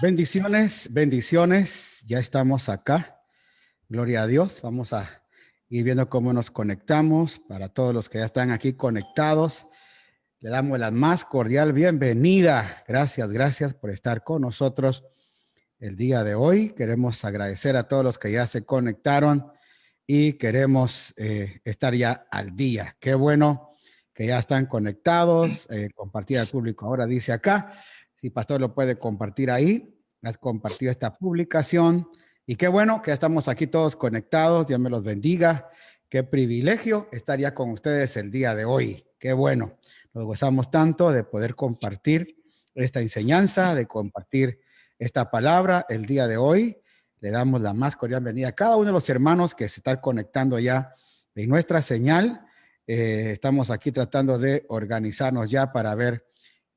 Bendiciones, bendiciones. Ya estamos acá. Gloria a Dios. Vamos a ir viendo cómo nos conectamos. Para todos los que ya están aquí conectados, le damos la más cordial bienvenida. Gracias, gracias por estar con nosotros el día de hoy. Queremos agradecer a todos los que ya se conectaron y queremos estar ya al día. Qué bueno que ya están conectados. Compartir al público ahora dice acá. Si pastor lo puede compartir ahí, has compartido esta publicación y qué bueno que ya estamos aquí todos conectados. Dios me los bendiga. Qué privilegio estar ya con ustedes el día de hoy. Qué bueno. Nos gozamos tanto de poder compartir esta enseñanza, de compartir esta palabra el día de hoy. Le damos la más cordial bienvenida a cada uno de los hermanos que se están conectando ya en nuestra señal. Estamos aquí tratando de organizarnos ya para ver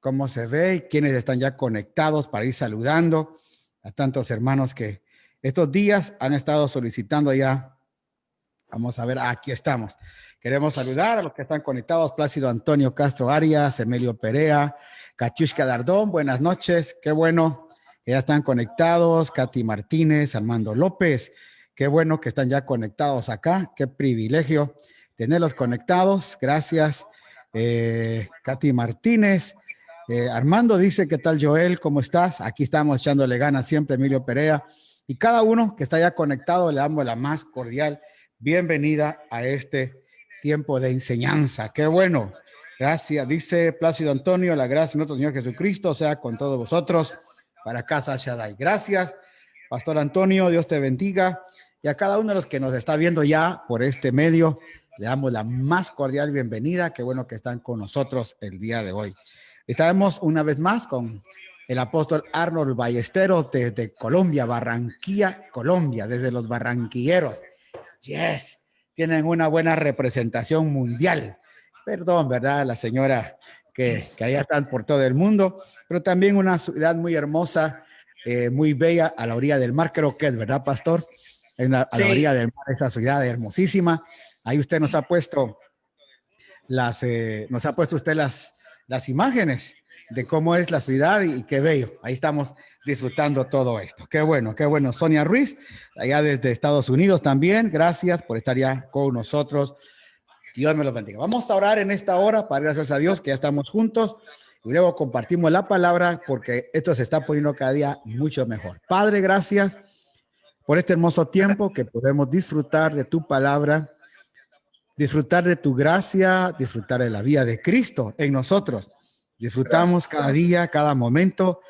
cómo se ve y quiénes están ya conectados para ir saludando a tantos hermanos que estos días han estado solicitando ya. Vamos a ver, aquí estamos. Queremos saludar a los que están conectados: Plácido Antonio Castro Arias, Emilio Perea, Katiushka Dardón, buenas noches, qué bueno que ya están conectados. Katy Martínez, Armando López, qué bueno que están ya conectados acá, qué privilegio tenerlos conectados, gracias. Katy Martínez. Armando dice, ¿qué tal, Joel? ¿Cómo estás? Aquí estamos echándole ganas siempre, Emilio Perea. Y cada uno que está ya conectado, le damos la más cordial bienvenida a este tiempo de enseñanza. ¡Qué bueno! Gracias. Dice Plácido Antonio, la gracia de nuestro Señor Jesucristo sea con todos vosotros, para casa Shaddai. Gracias, Pastor Antonio, Dios te bendiga. Y a cada uno de los que nos está viendo ya por este medio, le damos la más cordial bienvenida. Qué bueno que están con nosotros el día de hoy. Estamos una vez más con el apóstol Arnold Ballesteros desde Colombia, Barranquilla, Colombia, desde los barranquilleros. Yes, tienen una buena representación mundial. Perdón, ¿verdad? La señora que allá están por todo el mundo, pero también una ciudad muy hermosa, muy bella a la orilla del mar, creo que es, ¿verdad, pastor? A la orilla del mar, esa ciudad hermosísima. Ahí usted nos ha puesto usted las imágenes de cómo es la ciudad y qué bello. Ahí estamos disfrutando todo esto. Qué bueno, qué bueno. Sonia Ruiz, allá desde Estados Unidos también. Gracias por estar ya con nosotros. Dios me los bendiga. Vamos a orar en esta hora para, gracias a Dios, que ya estamos juntos. Y luego compartimos la palabra porque esto se está poniendo cada día mucho mejor. Padre, gracias por este hermoso tiempo que podemos disfrutar de tu palabra, disfrutar de tu gracia, disfrutar de la vida de Cristo en nosotros. Disfrutamos cada día, cada momento,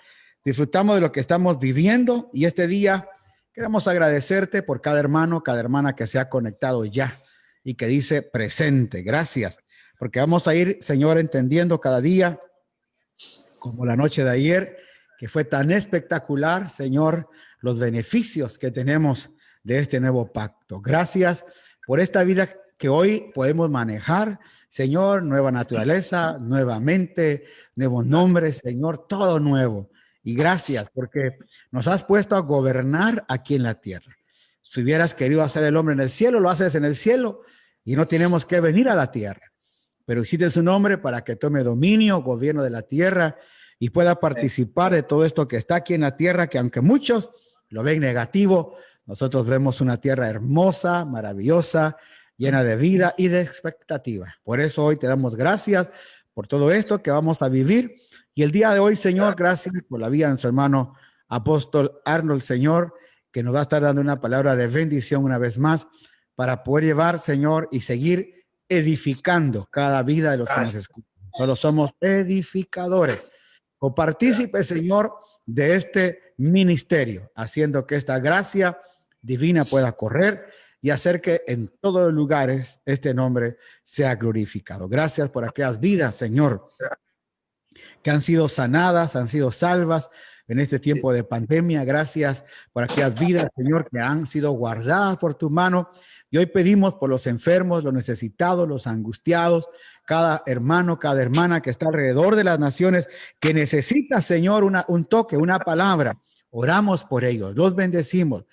disfrutamos de lo que estamos viviendo y este día queremos agradecerte por cada hermano, cada hermana que se ha conectado ya y que dice presente. Gracias, porque vamos a ir, Señor, entendiendo cada día, como la noche de ayer, que fue tan espectacular, Señor, los beneficios que tenemos de este nuevo pacto. Gracias por esta vida que hoy podemos manejar, Señor, nueva naturaleza, nuevamente, nuevos nombres, Señor, todo nuevo. Y gracias porque nos has puesto a gobernar aquí en la tierra. Si hubieras querido hacer el hombre en el cielo, lo haces en el cielo y no tenemos que venir a la tierra. Pero hiciste su nombre para que tome dominio, gobierno de la tierra y pueda participar de todo esto que está aquí en la tierra, que aunque muchos lo ven negativo, nosotros vemos una tierra hermosa, maravillosa, llena de vida y de expectativa. Por eso hoy te damos gracias por todo esto que vamos a vivir. Y el día de hoy, Señor, gracias por la vida de nuestro hermano apóstol Arnold, Señor, que nos va a estar dando una palabra de bendición una vez más para poder llevar, Señor, y seguir edificando cada vida de los que nos escuchan. Solo somos edificadores o partícipes, Señor, de este ministerio, haciendo que esta gracia divina pueda correr y hacer que en todos los lugares este nombre sea glorificado. Gracias por aquellas vidas, Señor, que han sido sanadas, han sido salvas en este tiempo de pandemia. Gracias por aquellas vidas, Señor, que han sido guardadas por tu mano. Y hoy pedimos por los enfermos, los necesitados, los angustiados, cada hermano, cada hermana que está alrededor de las naciones, que necesita, Señor, un toque, una palabra. Oramos por ellos, los bendecimos.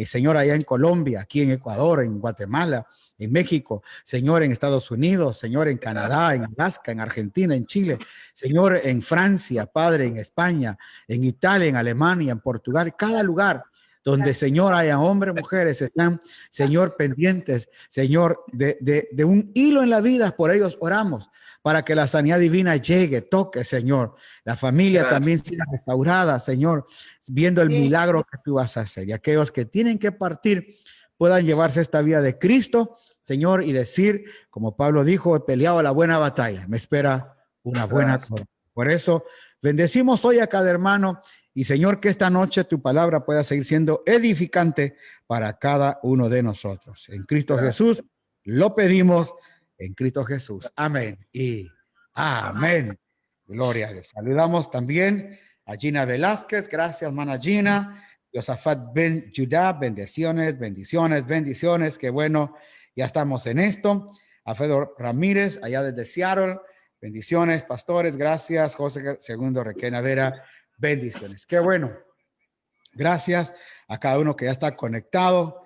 Señor, allá en Colombia, aquí en Ecuador, en Guatemala, en México, Señor, en Estados Unidos, Señor, en Canadá, en Alaska, en Argentina, en Chile, Señor, en Francia, Padre, en España, en Italia, en Alemania, en Portugal, cada lugar donde, Señor, haya hombres, mujeres, están, Señor, pendientes, Señor, de un hilo en la vida, por ellos oramos, para que la sanidad divina llegue, toque, Señor. La familia también sea restaurada, Señor, viendo el milagro que tú vas a hacer. Y aquellos que tienen que partir puedan llevarse esta vida de Cristo, Señor, y decir, como Pablo dijo, he peleado la buena batalla, me espera una buena corona. Por eso, bendecimos hoy a cada hermano y, Señor, que esta noche tu palabra pueda seguir siendo edificante para cada uno de nosotros. En Cristo Jesús lo pedimos, en Cristo Jesús. Amén y amén. Gloria a Dios. Saludamos también a Gina Velázquez. Gracias, hermana Gina. Josafat Ben Judá, bendiciones, bendiciones, bendiciones. Qué bueno, ya estamos en esto. A Fedor Ramírez, allá desde Seattle. Bendiciones, pastores. Gracias. José Segundo Requena Vera. Bendiciones. Qué bueno. Gracias a cada uno que ya está conectado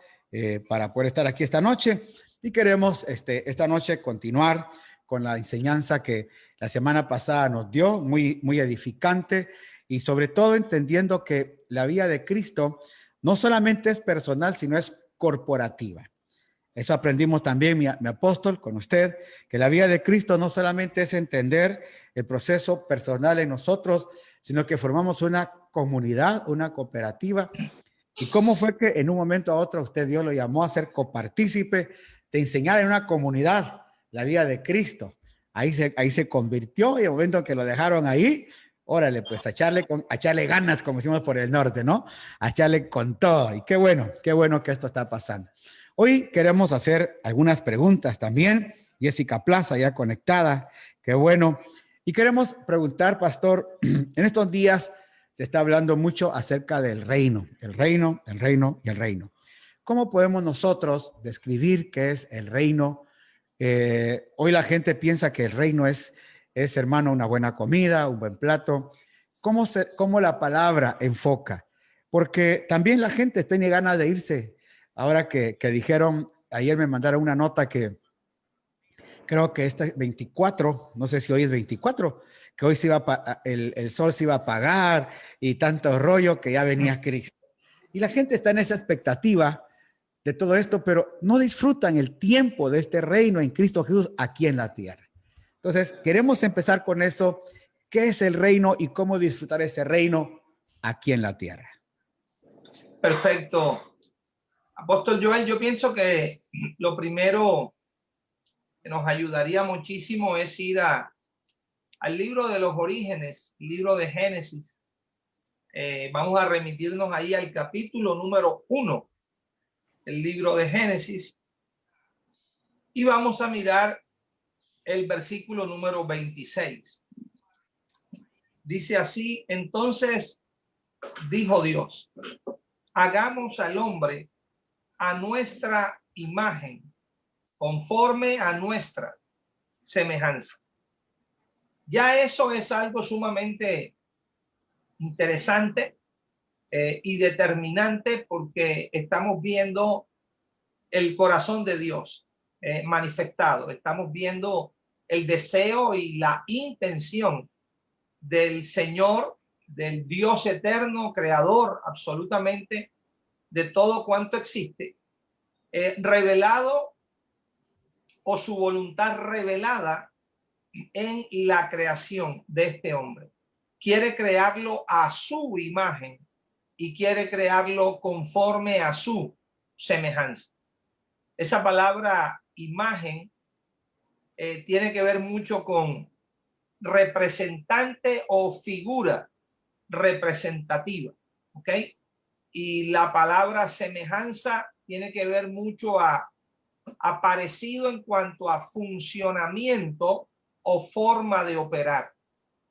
para poder estar aquí esta noche. Y queremos esta noche continuar con la enseñanza que la semana pasada nos dio, muy, muy edificante, y sobre todo entendiendo que la vida de Cristo no solamente es personal, sino es corporativa. Eso aprendimos también, mi apóstol, con usted, que la vida de Cristo no solamente es entender el proceso personal en nosotros, sino que formamos una comunidad, una cooperativa. ¿Y cómo fue que en un momento a otro usted, Dios lo llamó a ser copartícipe de enseñar en una comunidad la vida de Cristo? Ahí se convirtió, y el momento que lo dejaron ahí, órale, pues a echarle ganas, como decimos por el norte, ¿no? A echarle con todo. Y qué bueno que esto está pasando. Hoy queremos hacer algunas preguntas también. Jessica Plaza ya conectada, qué bueno. Y queremos preguntar, pastor, en estos días se está hablando mucho acerca del reino, el reino, el reino y el reino. ¿Cómo podemos nosotros describir qué es el reino? Hoy la gente piensa que el reino es, hermano, una buena comida, un buen plato. ¿Cómo la palabra enfoca? Porque también la gente tiene ganas de irse. Ahora que dijeron, ayer me mandaron una nota que creo que este 24, no sé si hoy es 24, que hoy el sol se iba a apagar y tanto rollo que ya venía Cristo. Y la gente está en esa expectativa de todo esto, pero no disfrutan el tiempo de este reino en Cristo Jesús aquí en la tierra. Entonces, queremos empezar con eso. ¿Qué es el reino y cómo disfrutar ese reino aquí en la tierra? Perfecto. Apóstol Joel, yo pienso que lo primero que nos ayudaría muchísimo es ir al libro de los orígenes, libro de Génesis. Vamos a remitirnos ahí al capítulo número 1 del libro de Génesis y vamos a mirar el versículo número 26. Dice así: entonces dijo Dios, hagamos al hombre a nuestra imagen, conforme a nuestra semejanza. Ya eso es algo sumamente interesante y determinante, porque estamos viendo el corazón de Dios manifestado. Estamos viendo el deseo y la intención del Señor, del Dios eterno, creador absolutamente de todo cuanto existe, revelado, o su voluntad revelada en la creación de este hombre. Quiere crearlo a su imagen y quiere crearlo conforme a su semejanza. Esa palabra imagen tiene que ver mucho con representante o figura representativa, ¿ok? Y la palabra semejanza tiene que ver mucho a parecido en cuanto a funcionamiento o forma de operar.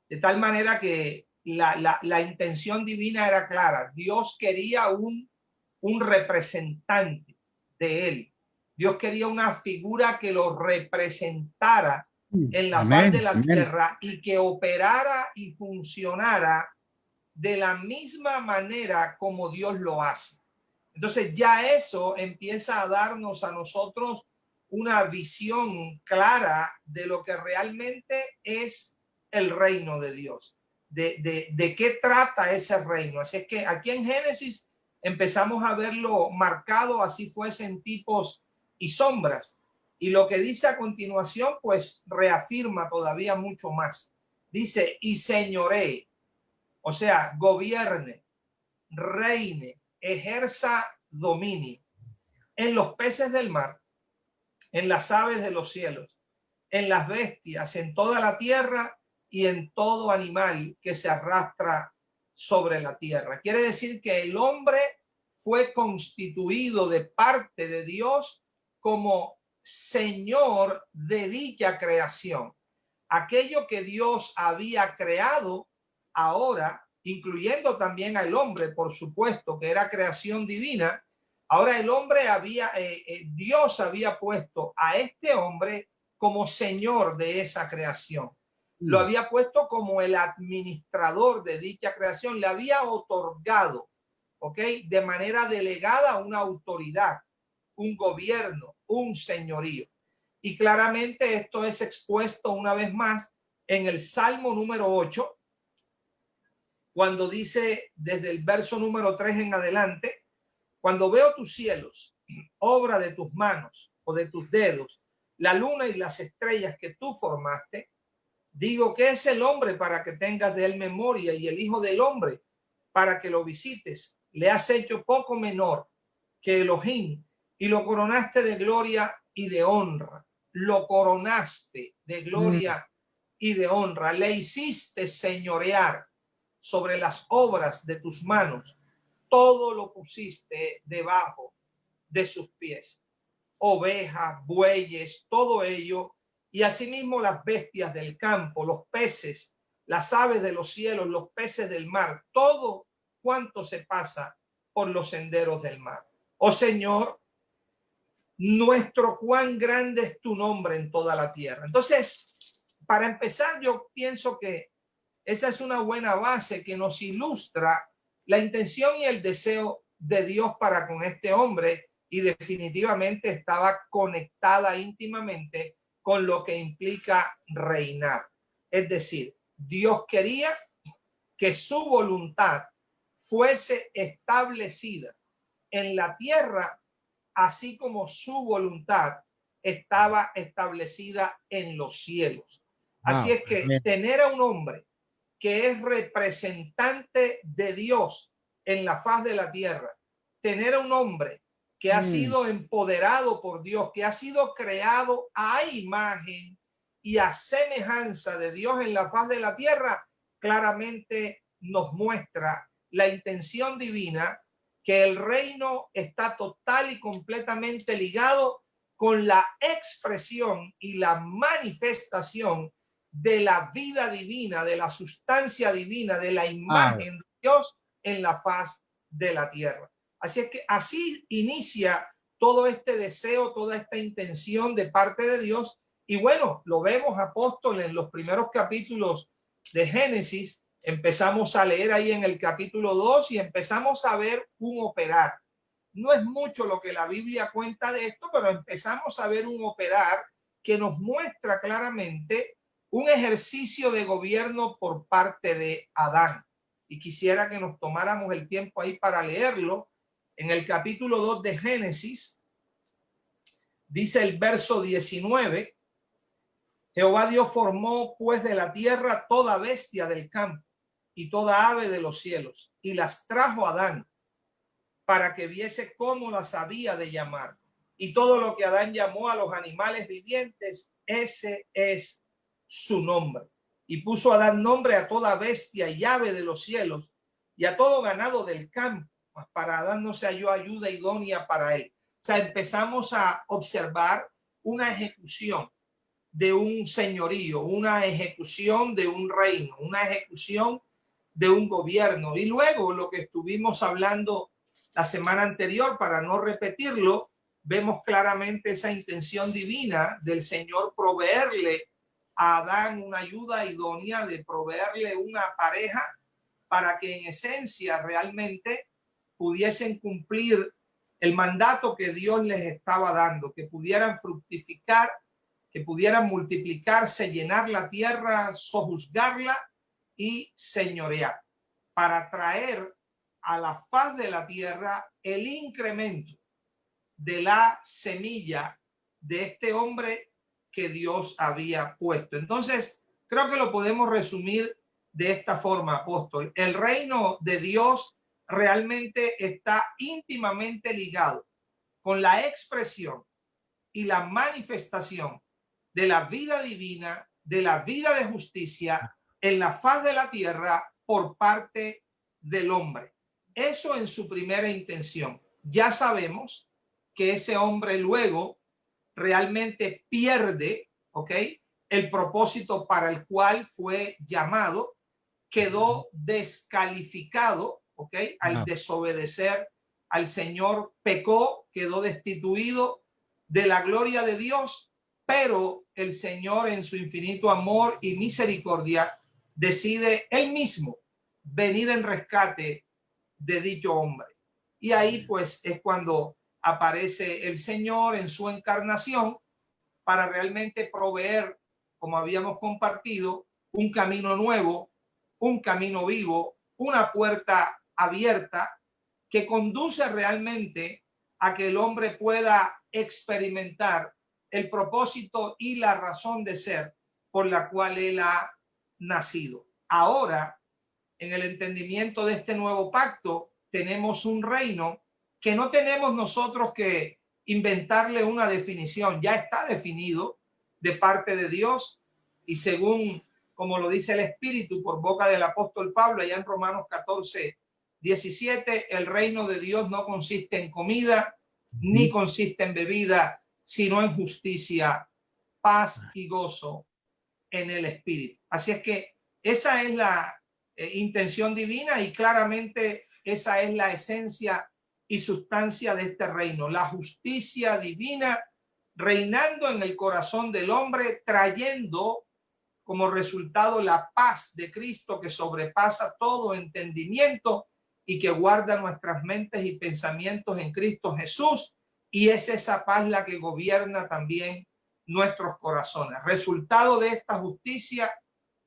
De tal manera que la intención divina era clara. Dios quería un representante de él. Dios quería una figura que lo representara en la faz de la tierra y que operara y funcionara de la misma manera como Dios lo hace. Entonces ya eso empieza a darnos a nosotros una visión clara de lo que realmente es el reino de Dios, de qué trata ese reino. Así es que aquí en Génesis empezamos a verlo marcado, así fuesen tipos y sombras. Y lo que dice a continuación, pues reafirma todavía mucho más. Dice, y señoree, o sea, gobierne, reine, ejerza dominio en los peces del mar, en las aves de los cielos, en las bestias, en toda la tierra y en todo animal que se arrastra sobre la tierra. Quiere decir que el hombre fue constituido de parte de Dios como señor de dicha creación. Aquello que Dios había creado ahora, incluyendo también al hombre, por supuesto, que era creación divina. Ahora el hombre Dios había puesto a este hombre como señor de esa creación. Lo había puesto como el administrador de dicha creación, le había otorgado, ¿ok? De manera delegada una autoridad, un gobierno, un señorío. Y claramente esto es expuesto una vez más en el Salmo número 8, cuando dice desde el verso número 3 en adelante, cuando veo tus cielos, obra de tus manos o de tus dedos, la luna y las estrellas que tú formaste, digo, ¿qué es el hombre para que tengas de él memoria y el hijo del hombre para que lo visites? Le has hecho poco menor que Elohim y lo coronaste de gloria y de honra. Lo coronaste de gloria y de honra. Le hiciste señorear sobre las obras de tus manos. Todo lo pusiste debajo de sus pies. Ovejas, bueyes, todo ello, y asimismo las bestias del campo, los peces, las aves de los cielos, los peces del mar, todo cuanto se pasa por los senderos del mar. Oh Señor, nuestro cuán grande es tu nombre en toda la tierra. Entonces, para empezar, yo pienso que esa es una buena base que nos ilustra la intención y el deseo de Dios para con este hombre, y definitivamente estaba conectada íntimamente con lo que implica reinar. Es decir, Dios quería que su voluntad fuese establecida en la tierra, así como su voluntad estaba establecida en los cielos. Así es que tener a un hombre que es representante de Dios en la faz de la tierra, tener a un hombre que ha sido empoderado por Dios, que ha sido creado a imagen y a semejanza de Dios en la faz de la tierra, claramente nos muestra la intención divina, que el reino está total y completamente ligado con la expresión y la manifestación de la vida divina, de la sustancia divina, de la imagen de Dios en la faz de la tierra. Así es que así inicia todo este deseo, toda esta intención de parte de Dios. Y bueno, lo vemos, apóstoles, en los primeros capítulos de Génesis. Empezamos a leer ahí en el capítulo 2 y empezamos a ver un operar. No es mucho lo que la Biblia cuenta de esto, pero empezamos a ver un operar que nos muestra claramente un ejercicio de gobierno por parte de Adán. Y quisiera que nos tomáramos el tiempo ahí para leerlo. En el capítulo 2 de Génesis, dice el verso 19, Jehová Dios formó pues de la tierra toda bestia del campo y toda ave de los cielos, y las trajo a Adán para que viese cómo las había de llamar. Y todo lo que Adán llamó a los animales vivientes, ese es su nombre. Y puso a Adán nombre a toda bestia y ave de los cielos y a todo ganado del campo. Mas para Adán no se halló ayuda idónea para él. O sea, empezamos a observar una ejecución de un señorío, una ejecución de un reino, una ejecución de un gobierno. Y luego lo que estuvimos hablando la semana anterior, para no repetirlo, vemos claramente esa intención divina del Señor proveerle a Adán una ayuda idónea, de proveerle una pareja para que en esencia realmente pudiesen cumplir el mandato que Dios les estaba dando, que pudieran fructificar, que pudieran multiplicarse, llenar la tierra, sojuzgarla y señorear, para traer a la faz de la tierra el incremento de la semilla de este hombre que Dios había puesto. Entonces, creo que lo podemos resumir de esta forma, apóstol. El reino de Dios realmente está íntimamente ligado con la expresión y la manifestación de la vida divina, de la vida de justicia en la faz de la tierra por parte del hombre. Eso en su primera intención. Ya sabemos que ese hombre luego realmente pierde, ¿ok?, el propósito para el cual fue llamado, quedó descalificado, ¿ok?, al desobedecer al Señor, pecó, quedó destituido de la gloria de Dios, pero el Señor en su infinito amor y misericordia decide él mismo venir en rescate de dicho hombre. Y ahí pues es cuando aparece el Señor en su encarnación para realmente proveer, como habíamos compartido, un camino nuevo, un camino vivo, una puerta abierta que conduce realmente a que el hombre pueda experimentar el propósito y la razón de ser por la cual él ha nacido. Ahora, en el entendimiento de este nuevo pacto, tenemos un reino que no tenemos nosotros que inventarle una definición, ya está definido de parte de Dios y según como lo dice el Espíritu por boca del apóstol Pablo allá en Romanos 14:17, el reino de Dios no consiste en comida ni consiste en bebida, sino en justicia, paz y gozo en el Espíritu. Así es que esa es la intención divina y claramente esa es la esencia y sustancia de este reino, la justicia divina reinando en el corazón del hombre, trayendo como resultado la paz de Cristo que sobrepasa todo entendimiento y que guarda nuestras mentes y pensamientos en Cristo Jesús. Y es esa paz la que gobierna también nuestros corazones. Resultado de esta justicia,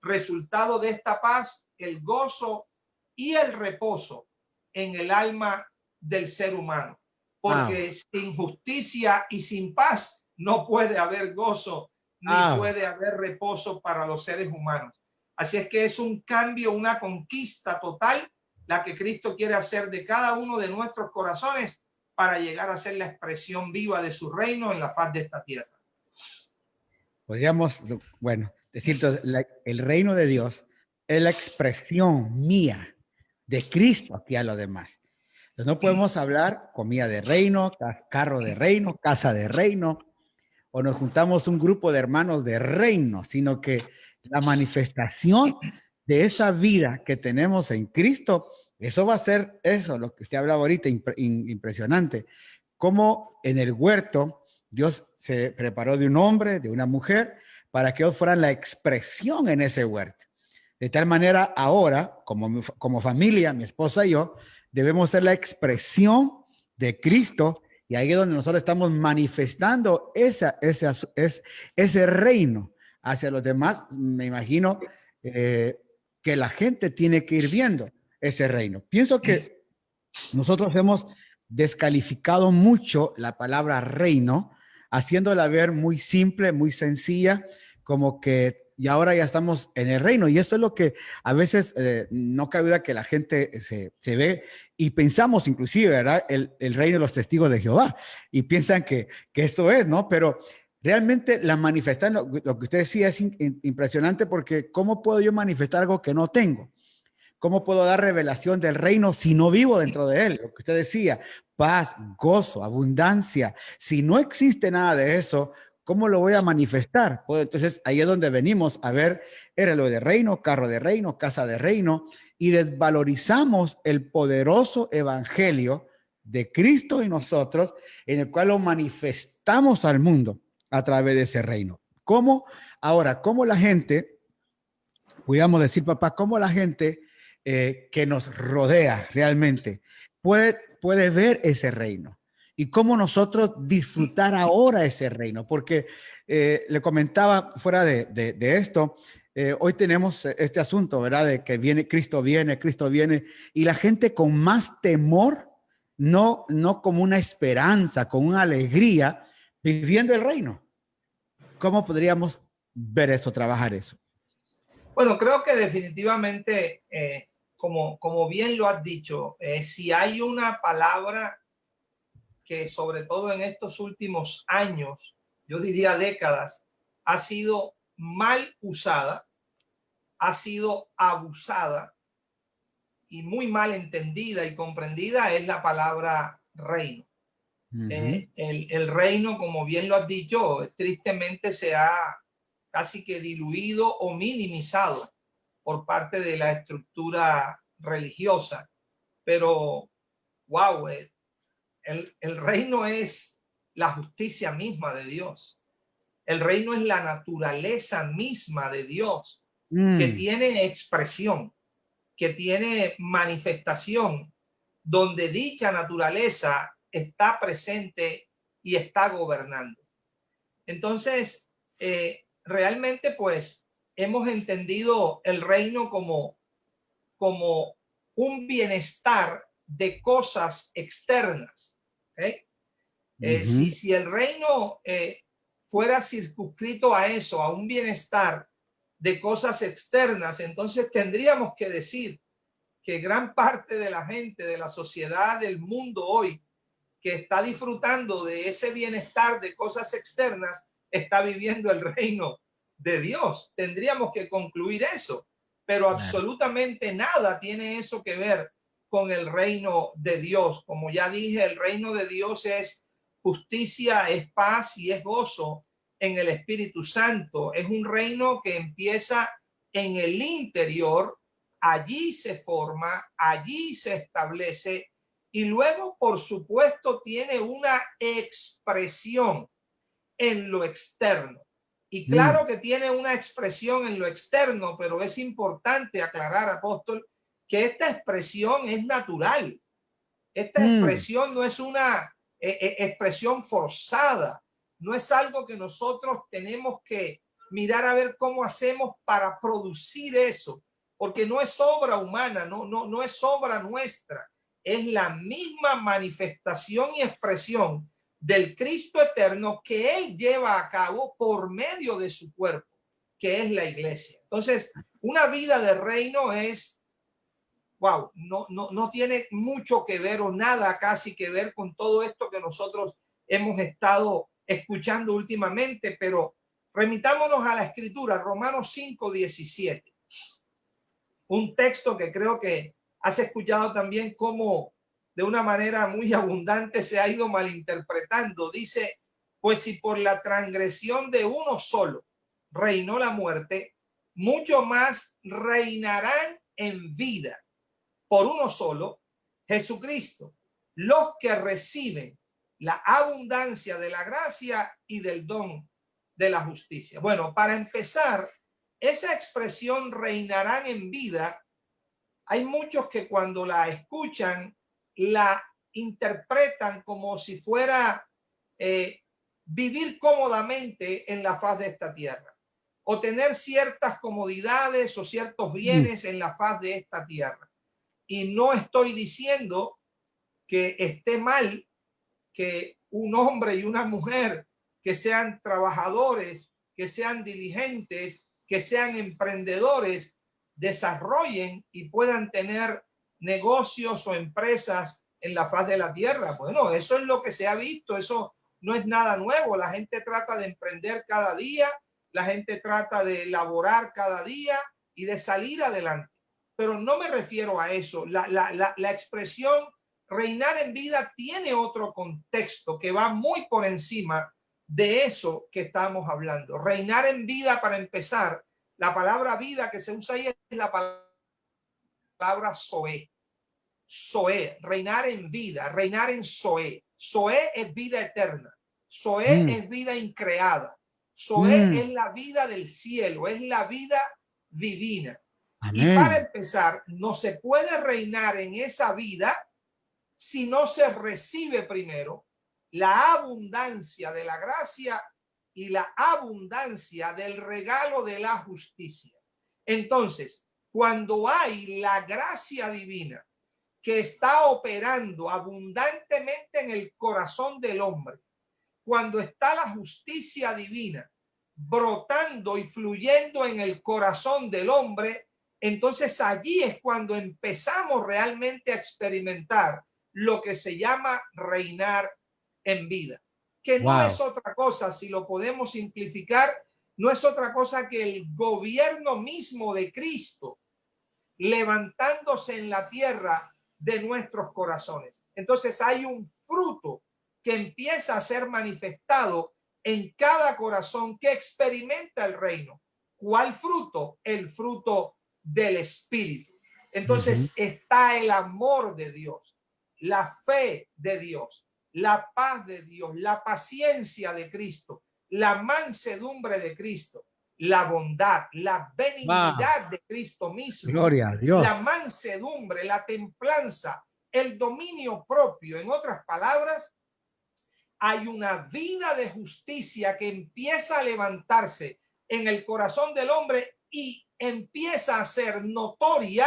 resultado de esta paz, el gozo y el reposo en el alma del ser humano. Porque sin justicia y sin paz no puede haber gozo ni puede haber reposo para los seres humanos. Así es que es un cambio, una conquista total la que Cristo quiere hacer de cada uno de nuestros corazones para llegar a ser la expresión viva de su reino en la faz de esta tierra. Podríamos, bueno, decir, el reino de Dios es la expresión mía de Cristo aquí a lo demás. Entonces no podemos hablar comida de reino, carro de reino, casa de reino, o nos juntamos un grupo de hermanos de reino, sino que la manifestación de esa vida que tenemos en Cristo, eso va a ser eso, lo que usted hablaba ahorita, impresionante. Como en el huerto, Dios se preparó de un hombre, de una mujer, para que ellos fueran la expresión en ese huerto. De tal manera, ahora, como familia, mi esposa y yo, debemos ser la expresión de Cristo. Y ahí es donde nosotros estamos manifestando ese reino hacia los demás. Me imagino que la gente tiene que ir viendo ese reino. Pienso que nosotros hemos descalificado mucho la palabra reino, haciéndola ver muy simple, muy sencilla, como que y ahora ya estamos en el reino. Y eso es lo que a veces no cabe duda que la gente se ve y pensamos inclusive, ¿verdad? El reino de los testigos de Jehová. Y piensan que esto es, ¿no? Pero realmente la manifestación, lo que usted decía es impresionante porque ¿cómo puedo yo manifestar algo que no tengo? ¿Cómo puedo dar revelación del reino si no vivo dentro de él? Lo que usted decía, paz, gozo, abundancia. Si no existe nada de eso, ¿cómo lo voy a manifestar? Pues entonces ahí es donde venimos a ver héroe de reino, carro de reino, casa de reino, y desvalorizamos el poderoso evangelio de Cristo en nosotros, en el cual lo manifestamos al mundo a través de ese reino. ¿Cómo? Ahora, ¿cómo la gente, pudiéramos decir, papá, cómo la gente que nos rodea realmente puede ver ese reino? y cómo nosotros disfrutar ahora ese reino. Porque le comentaba fuera de esto, hoy tenemos este asunto, ¿verdad? De que Cristo viene, y la gente con más temor, no como una esperanza, con una alegría, viviendo el reino. ¿Cómo podríamos ver eso, trabajar eso? Bueno, creo que definitivamente, como bien lo has dicho, si hay una palabra que sobre todo en estos últimos años, yo diría décadas, ha sido mal usada, ha sido abusada y muy mal entendida y comprendida, es la palabra reino. El reino, como bien lo has dicho, tristemente se ha casi que diluido o minimizado por parte de la estructura religiosa. Pero, wow, el reino es la justicia misma de Dios. El reino es la naturaleza misma de Dios, que tiene expresión, que tiene manifestación, donde dicha naturaleza está presente y está gobernando. Entonces, realmente pues hemos entendido el reino como un bienestar de cosas externas. ¿Okay? Si el reino fuera circunscrito a eso, a un bienestar de cosas externas, entonces tendríamos que decir que gran parte de la gente, de la sociedad, del mundo hoy, que está disfrutando de ese bienestar de cosas externas, está viviendo el reino de Dios. Tendríamos que concluir eso, pero absolutamente nada tiene eso que ver con el reino de Dios. Como ya dije, el reino de Dios es justicia, es paz y es gozo en el Espíritu Santo. Es un reino que empieza en el interior, allí se forma, allí se establece y luego, por supuesto, tiene una expresión en lo externo. Y claro que tiene una expresión en lo externo, pero es importante aclarar, apóstol, que esta expresión es natural. Esta expresión no es una expresión forzada, no es algo que nosotros tenemos que mirar a ver cómo hacemos para producir eso, porque no es obra humana, no es obra nuestra, es la misma manifestación y expresión del Cristo eterno que Él lleva a cabo por medio de su cuerpo, que es la iglesia. Entonces, una vida de reino es wow, no tiene mucho que ver o nada casi que ver con todo esto que nosotros hemos estado escuchando últimamente, pero remitámonos a la escritura, Romanos 5:17, un texto que creo que has escuchado también como de una manera muy abundante se ha ido malinterpretando. Dice, pues si por la transgresión de uno solo reinó la muerte, mucho más reinarán en vida por uno solo, Jesucristo, los que reciben la abundancia de la gracia y del don de la justicia. Bueno, para empezar, esa expresión reinarán en vida, hay muchos que cuando la escuchan, la interpretan como si fuera vivir cómodamente en la faz de esta tierra o tener ciertas comodidades o ciertos bienes en la faz de esta tierra. Y no estoy diciendo que esté mal que un hombre y una mujer que sean trabajadores, que sean diligentes, que sean emprendedores, desarrollen y puedan tener negocios o empresas en la faz de la tierra. Bueno, eso es lo que se ha visto, eso no es nada nuevo. La gente trata de emprender cada día, la gente trata de elaborar cada día y de salir adelante. Pero no me refiero a eso. La expresión reinar en vida tiene otro contexto que va muy por encima de eso que estamos hablando. Reinar en vida, para empezar, la palabra vida que se usa ahí es la palabra Zoe. Zoe, reinar en vida, reinar en Zoe. Zoe es vida eterna. Zoe es vida increada. Zoe es la vida del cielo, es la vida divina. Amén. Y para empezar, no se puede reinar en esa vida si no se recibe primero la abundancia de la gracia y la abundancia del regalo de la justicia. Entonces, cuando hay la gracia divina que está operando abundantemente en el corazón del hombre, cuando está la justicia divina brotando y fluyendo en el corazón del hombre, entonces allí es cuando empezamos realmente a experimentar lo que se llama reinar en vida, que no es otra cosa, si lo podemos simplificar, no es otra cosa que el gobierno mismo de Cristo levantándose en la tierra de nuestros corazones. Entonces hay un fruto que empieza a ser manifestado en cada corazón que experimenta el reino. ¿Cuál fruto? El fruto del Espíritu. Entonces está el amor de Dios, la fe de Dios, la paz de Dios, la paciencia de Cristo, la mansedumbre de Cristo, la bondad, la benignidad de Cristo mismo, gloria a Dios, la mansedumbre, la templanza, el dominio propio. En otras palabras, hay una vida de justicia que empieza a levantarse en el corazón del hombre y empieza a ser notoria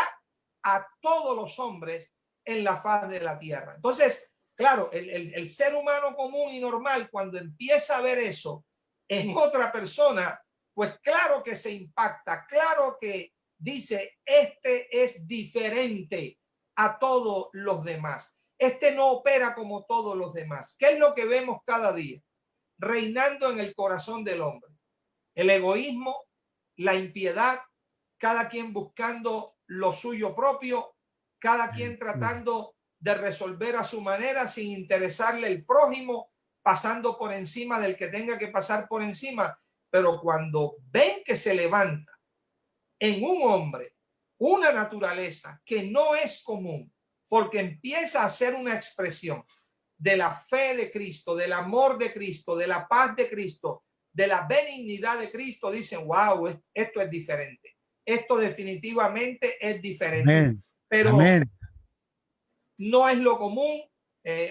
a todos los hombres en la faz de la tierra. Entonces, claro, el ser humano común y normal, cuando empieza a ver eso en otra persona, pues claro que se impacta, claro que dice, este es diferente a todos los demás. Este no opera como todos los demás. ¿Qué es lo que vemos cada día? Reinando en el corazón del hombre. El egoísmo, la impiedad, cada quien buscando lo suyo propio, cada quien tratando de resolver a su manera sin interesarle el prójimo, pasando por encima del que tenga que pasar por encima. Pero cuando ven que se levanta en un hombre una naturaleza que no es común, porque empieza a ser una expresión de la fe de Cristo, del amor de Cristo, de la paz de Cristo, de la benignidad de Cristo, dicen, wow, esto es diferente. Esto definitivamente es diferente. Amén. Pero Amén. No es lo común,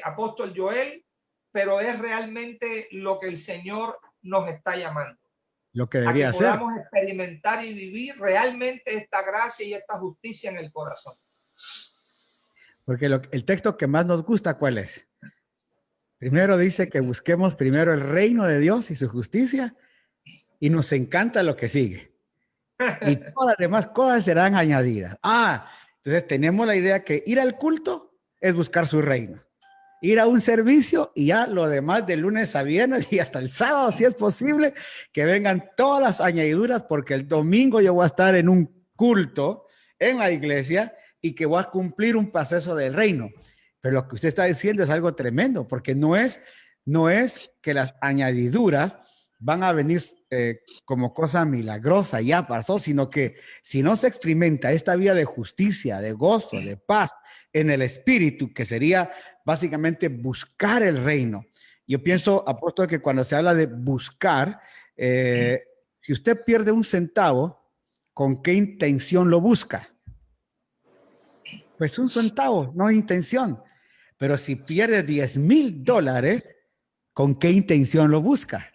apóstol Joel, pero es realmente lo que el Señor nos está llamando. Lo que a debía que hacer. podamos experimentar y vivir realmente esta gracia y esta justicia en el corazón. Porque el texto que más nos gusta, ¿cuál es? Primero dice que busquemos primero el reino de Dios y su justicia, y nos encanta lo que sigue. Y todas las demás cosas serán añadidas. Entonces tenemos la idea que ir al culto es buscar su reino. Ir a un servicio y ya lo demás de lunes a viernes y hasta el sábado, si es posible, que vengan todas las añadiduras, porque el domingo yo voy a estar en un culto en la iglesia y que voy a cumplir un proceso del reino. Pero lo que usted está diciendo es algo tremendo, porque no es que las añadiduras van a venir como cosa milagrosa, ya pasó, sino que si no se experimenta esta vida de justicia, de gozo, de paz en el espíritu, que sería básicamente buscar el reino. Yo pienso, apóstol, que cuando se habla de buscar, si usted pierde un centavo, ¿con qué intención lo busca? Pues un centavo, no intención. Pero si pierde $10,000, ¿con qué intención lo busca?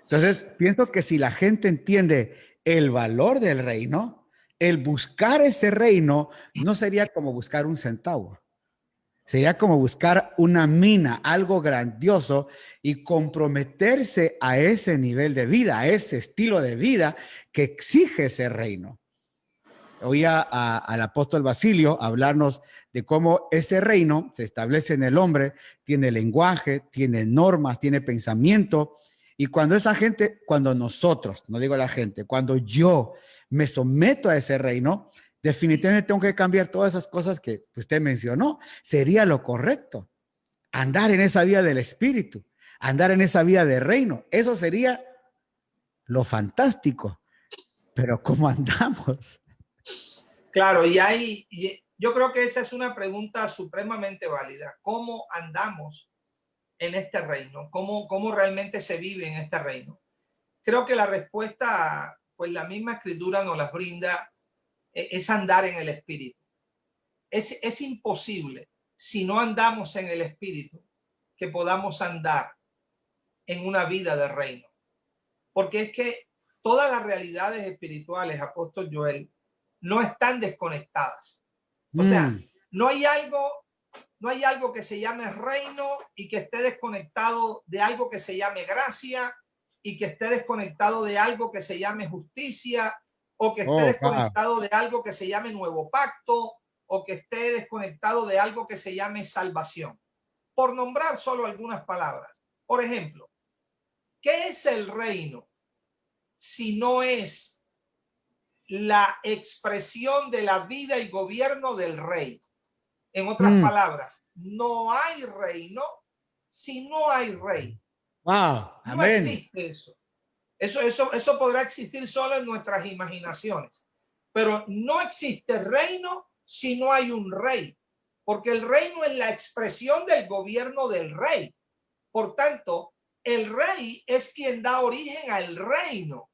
Entonces, pienso que si la gente entiende el valor del reino, el buscar ese reino no sería como buscar un centavo. Sería como buscar una mina, algo grandioso, y comprometerse a ese nivel de vida, a ese estilo de vida que exige ese reino. Oía al apóstol Basilio hablarnos de cómo ese reino se establece en el hombre, tiene lenguaje, tiene normas, tiene pensamiento. Y cuando esa gente, cuando nosotros, no digo la gente, cuando yo me someto a ese reino, definitivamente tengo que cambiar todas esas cosas que usted mencionó. Sería lo correcto. Andar en esa vía del espíritu, andar en esa vía de reino. Eso sería lo fantástico. Pero ¿cómo andamos? Claro, yo creo que esa es una pregunta supremamente válida. ¿Cómo andamos en este reino? ¿Cómo realmente se vive en este reino? Creo que la respuesta, pues la misma escritura nos la brinda, es andar en el espíritu. Es imposible, si no andamos en el espíritu, que podamos andar en una vida de reino. Porque es que todas las realidades espirituales, Apóstol Joel, no están desconectadas. O sea, no hay algo que se llame reino y que esté desconectado de algo que se llame gracia y que esté desconectado de algo que se llame justicia o que esté desconectado de algo que se llame nuevo pacto o que esté desconectado de algo que se llame salvación. Por nombrar solo algunas palabras. Por ejemplo, ¿qué es el reino si no es la expresión de la vida y gobierno del rey? En otras palabras, no hay reino si no hay rey. Wow, no amén. Existe eso. Eso podrá existir solo en nuestras imaginaciones. Pero no existe reino si no hay un rey. Porque el reino es la expresión del gobierno del rey. Por tanto, el rey es quien da origen al reino.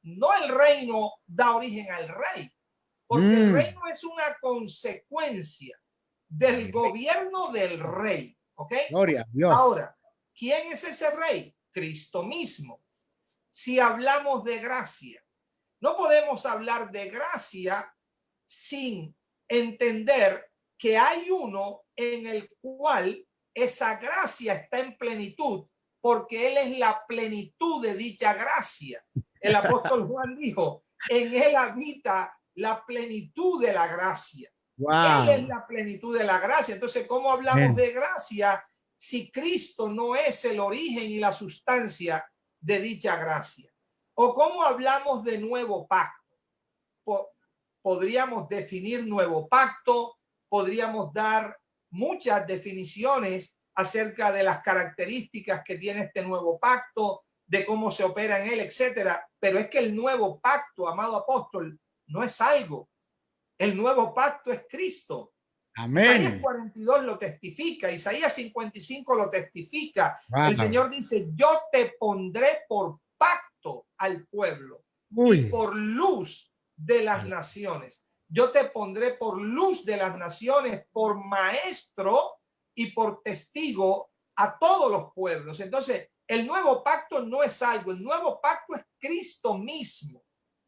No el reino da origen al rey. Porque el reino es una consecuencia del gobierno del rey. ¿Ok? Gloria a Dios. Ahora, ¿quién es ese rey? Cristo mismo. Si hablamos de gracia, no podemos hablar de gracia sin entender que hay uno en el cual esa gracia está en plenitud, porque él es la plenitud de dicha gracia. El apóstol Juan dijo, en él habita la plenitud de la gracia. Wow. Él es la plenitud de la gracia. Entonces, ¿cómo hablamos de gracia si Cristo no es el origen y la sustancia de dicha gracia? ¿O cómo hablamos de nuevo pacto? Podríamos definir nuevo pacto, podríamos dar muchas definiciones acerca de las características que tiene este nuevo pacto, de cómo se opera en él, etcétera. Pero es que el nuevo pacto, amado apóstol, no es algo. El nuevo pacto es Cristo. Amén. Isaías 42 lo testifica, Isaías 55 lo testifica. Wow. El Señor dice, yo te pondré por pacto al pueblo y por luz de las naciones. Yo te pondré por luz de las naciones, por maestro y por testigo a todos los pueblos. Entonces, el nuevo pacto no es algo, el nuevo pacto es Cristo mismo.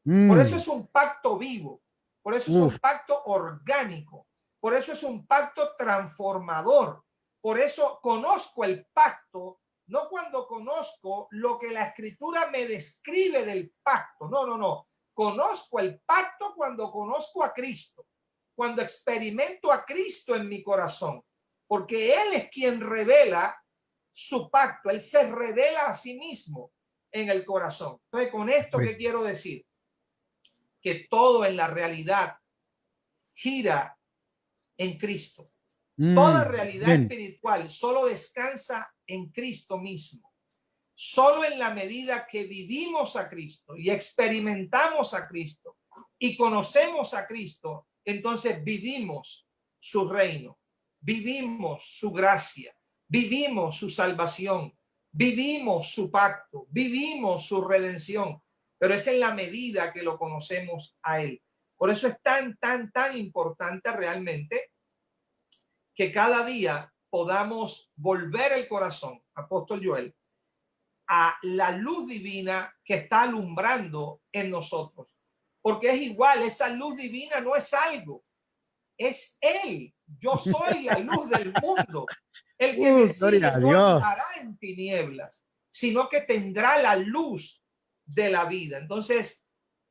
Por eso es un pacto vivo, por eso es un pacto orgánico, por eso es un pacto transformador. Por eso conozco el pacto, no cuando conozco lo que la escritura me describe del pacto. No. Conozco el pacto cuando conozco a Cristo, cuando experimento a Cristo en mi corazón, porque Él es quien revela su pacto. Él se revela a sí mismo en el corazón. Entonces, con esto, ¿qué quiero decir? Que todo en la realidad gira en Cristo. Toda realidad espiritual solo descansa en Cristo mismo. Solo en la medida que vivimos a Cristo y experimentamos a Cristo y conocemos a Cristo, entonces vivimos su reino, vivimos su gracia, vivimos su salvación, vivimos su pacto, vivimos su redención, pero es en la medida que lo conocemos a Él. Por eso es tan importante realmente que cada día podamos volver el corazón, Apóstol Joel, a la luz divina que está alumbrando en nosotros. Porque es igual, esa luz divina no es algo, es Él. Yo soy la luz del mundo. El que me sigue no andará en tinieblas, sino que tendrá la luz de la vida. Entonces,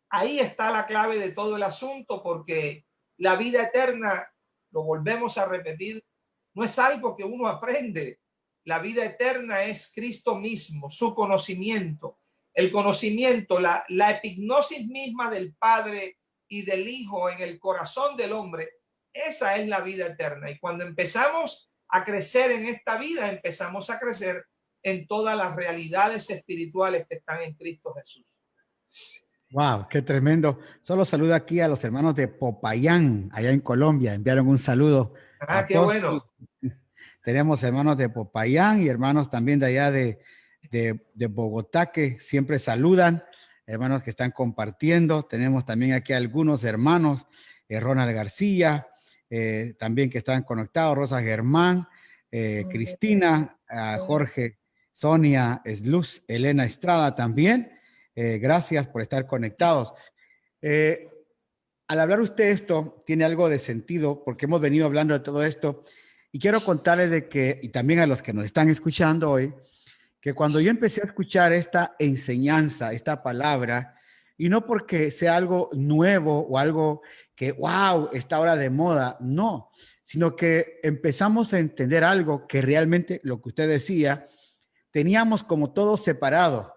ahí está la clave de todo el asunto, porque la vida eterna, lo volvemos a repetir, no es algo que uno aprende. La vida eterna es Cristo mismo, su conocimiento, el conocimiento, la epignosis misma del Padre y del Hijo en el corazón del hombre. Esa es la vida eterna. Y cuando empezamos a crecer en esta vida, empezamos a crecer en todas las realidades espirituales que están en Cristo Jesús. Wow, qué tremendo. Solo saludo aquí a los hermanos de Popayán, allá en Colombia. Enviaron un saludo. Ah, qué bueno. Tenemos hermanos de Popayán y hermanos también de allá de Bogotá que siempre saludan, hermanos que están compartiendo. Tenemos también aquí algunos hermanos, Ronald García, también que están conectados, Rosa Germán, Cristina, a Jorge, Sonia, Luz, Elena Estrada también. Gracias por estar conectados. Al hablar usted esto, tiene algo de sentido porque hemos venido hablando de todo esto y quiero contarles de que, y también a los que nos están escuchando hoy, que cuando yo empecé a escuchar esta enseñanza, esta palabra, y no porque sea algo nuevo o algo que, wow, está ahora de moda, no, sino que empezamos a entender algo que realmente, lo que usted decía, teníamos como todo separado,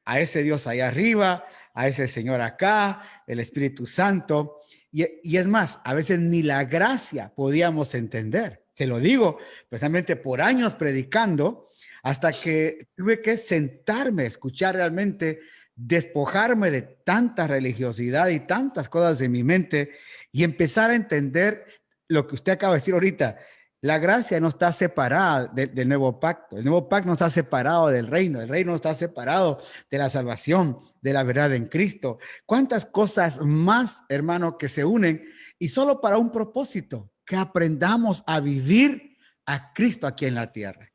a ese Dios allá arriba, a ese Señor acá, el Espíritu Santo, y es más, a veces ni la gracia podíamos entender. Se lo digo, precisamente por años predicando, hasta que tuve que sentarme, escuchar realmente, despojarme de tanta religiosidad y tantas cosas de mi mente y empezar a entender lo que usted acaba de decir ahorita. La gracia no está separada del nuevo pacto. El nuevo pacto no está separado del reino. El reino no está separado de la salvación, de la verdad en Cristo. ¿Cuántas cosas más, hermano, que se unen y solo para un propósito? Que aprendamos a vivir a Cristo aquí en la tierra.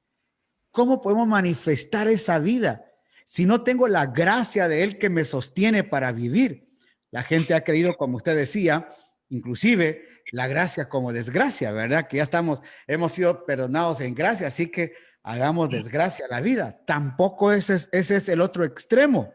¿Cómo podemos manifestar esa vida si no tengo la gracia de Él que me sostiene para vivir? La gente ha creído, como usted decía, inclusive la gracia como desgracia, ¿verdad? Que ya hemos sido perdonados en gracia, así que hagamos desgracia a la vida. Tampoco ese es el otro extremo,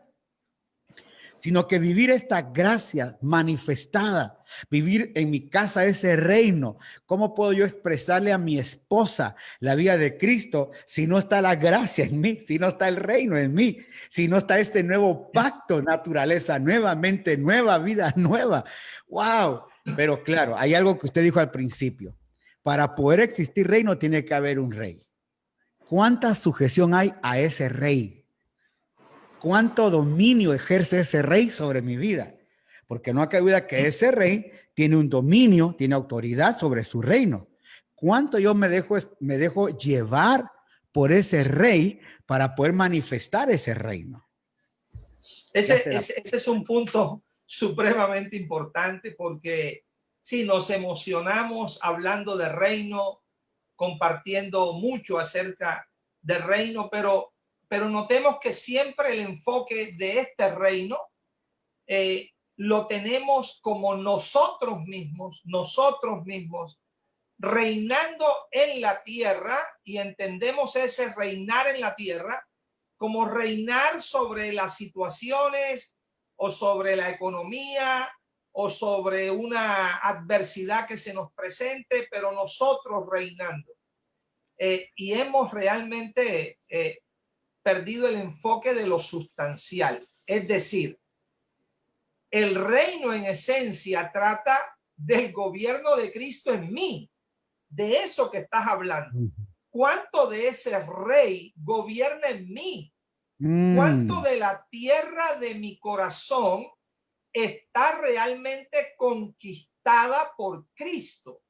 sino que vivir esta gracia manifestada, vivir en mi casa ese reino. ¿Cómo puedo yo expresarle a mi esposa la vida de Cristo si no está la gracia en mí, si no está el reino en mí, si no está este nuevo pacto, naturaleza nuevamente, nueva vida nueva? ¡Wow! Pero claro, hay algo que usted dijo al principio. Para poder existir reino tiene que haber un rey. ¿Cuánta sujeción hay a ese rey? ¿Cuánto dominio ejerce ese rey sobre mi vida? Porque no hay duda que ese rey tiene un dominio, tiene autoridad sobre su reino. ¿Cuánto yo me dejo llevar por ese rey para poder manifestar ese reino? Ese es un punto supremamente importante porque sí, nos emocionamos hablando de reino, compartiendo mucho acerca del reino, pero notemos que siempre el enfoque de este reino lo tenemos como nosotros mismos reinando en la tierra, y entendemos ese reinar en la tierra como reinar sobre las situaciones o sobre la economía o sobre una adversidad que se nos presente, pero nosotros reinando. Y hemos realmente perdido el enfoque de lo sustancial. Es decir, el reino en esencia trata del gobierno de Cristo en mí. De eso que estás hablando. ¿Cuánto de ese rey gobierna en mí? ¿Cuánto de la tierra de mi corazón está realmente conquistada por Cristo?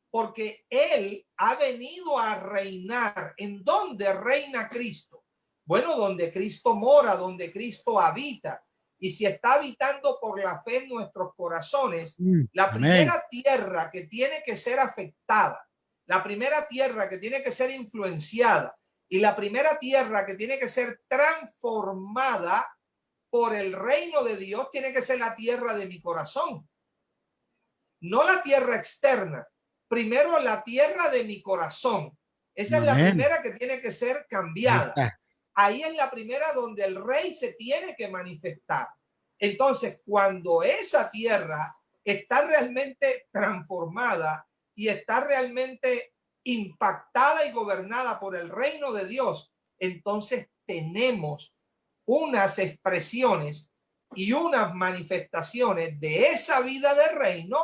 Porque Él ha venido a reinar. ¿En dónde reina Cristo? Bueno, donde Cristo mora, donde Cristo habita. Y si está habitando por la fe en nuestros corazones, la primera tierra que tiene que ser afectada, la primera tierra que tiene que ser influenciada y la primera tierra que tiene que ser transformada por el reino de Dios tiene que ser la tierra de mi corazón. No la tierra externa, primero la tierra de mi corazón. Esa es la primera que tiene que ser cambiada. Ahí es la primera donde el rey se tiene que manifestar. Entonces, cuando esa tierra está realmente transformada y está realmente impactada y gobernada por el reino de Dios, entonces tenemos unas expresiones y unas manifestaciones de esa vida del reino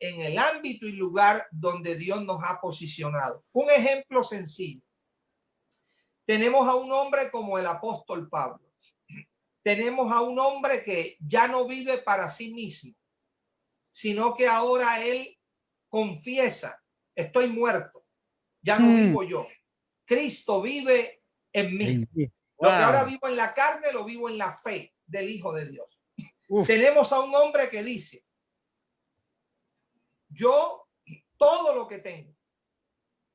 en el ámbito y lugar donde Dios nos ha posicionado. Un ejemplo sencillo. Tenemos a un hombre como el apóstol Pablo. Tenemos a un hombre que ya no vive para sí mismo, sino que ahora él confiesa: estoy muerto, ya no vivo yo. Cristo vive en mí. Wow. Lo que ahora vivo en la carne, lo vivo en la fe del Hijo de Dios. Tenemos a un hombre que dice: yo todo lo que tengo,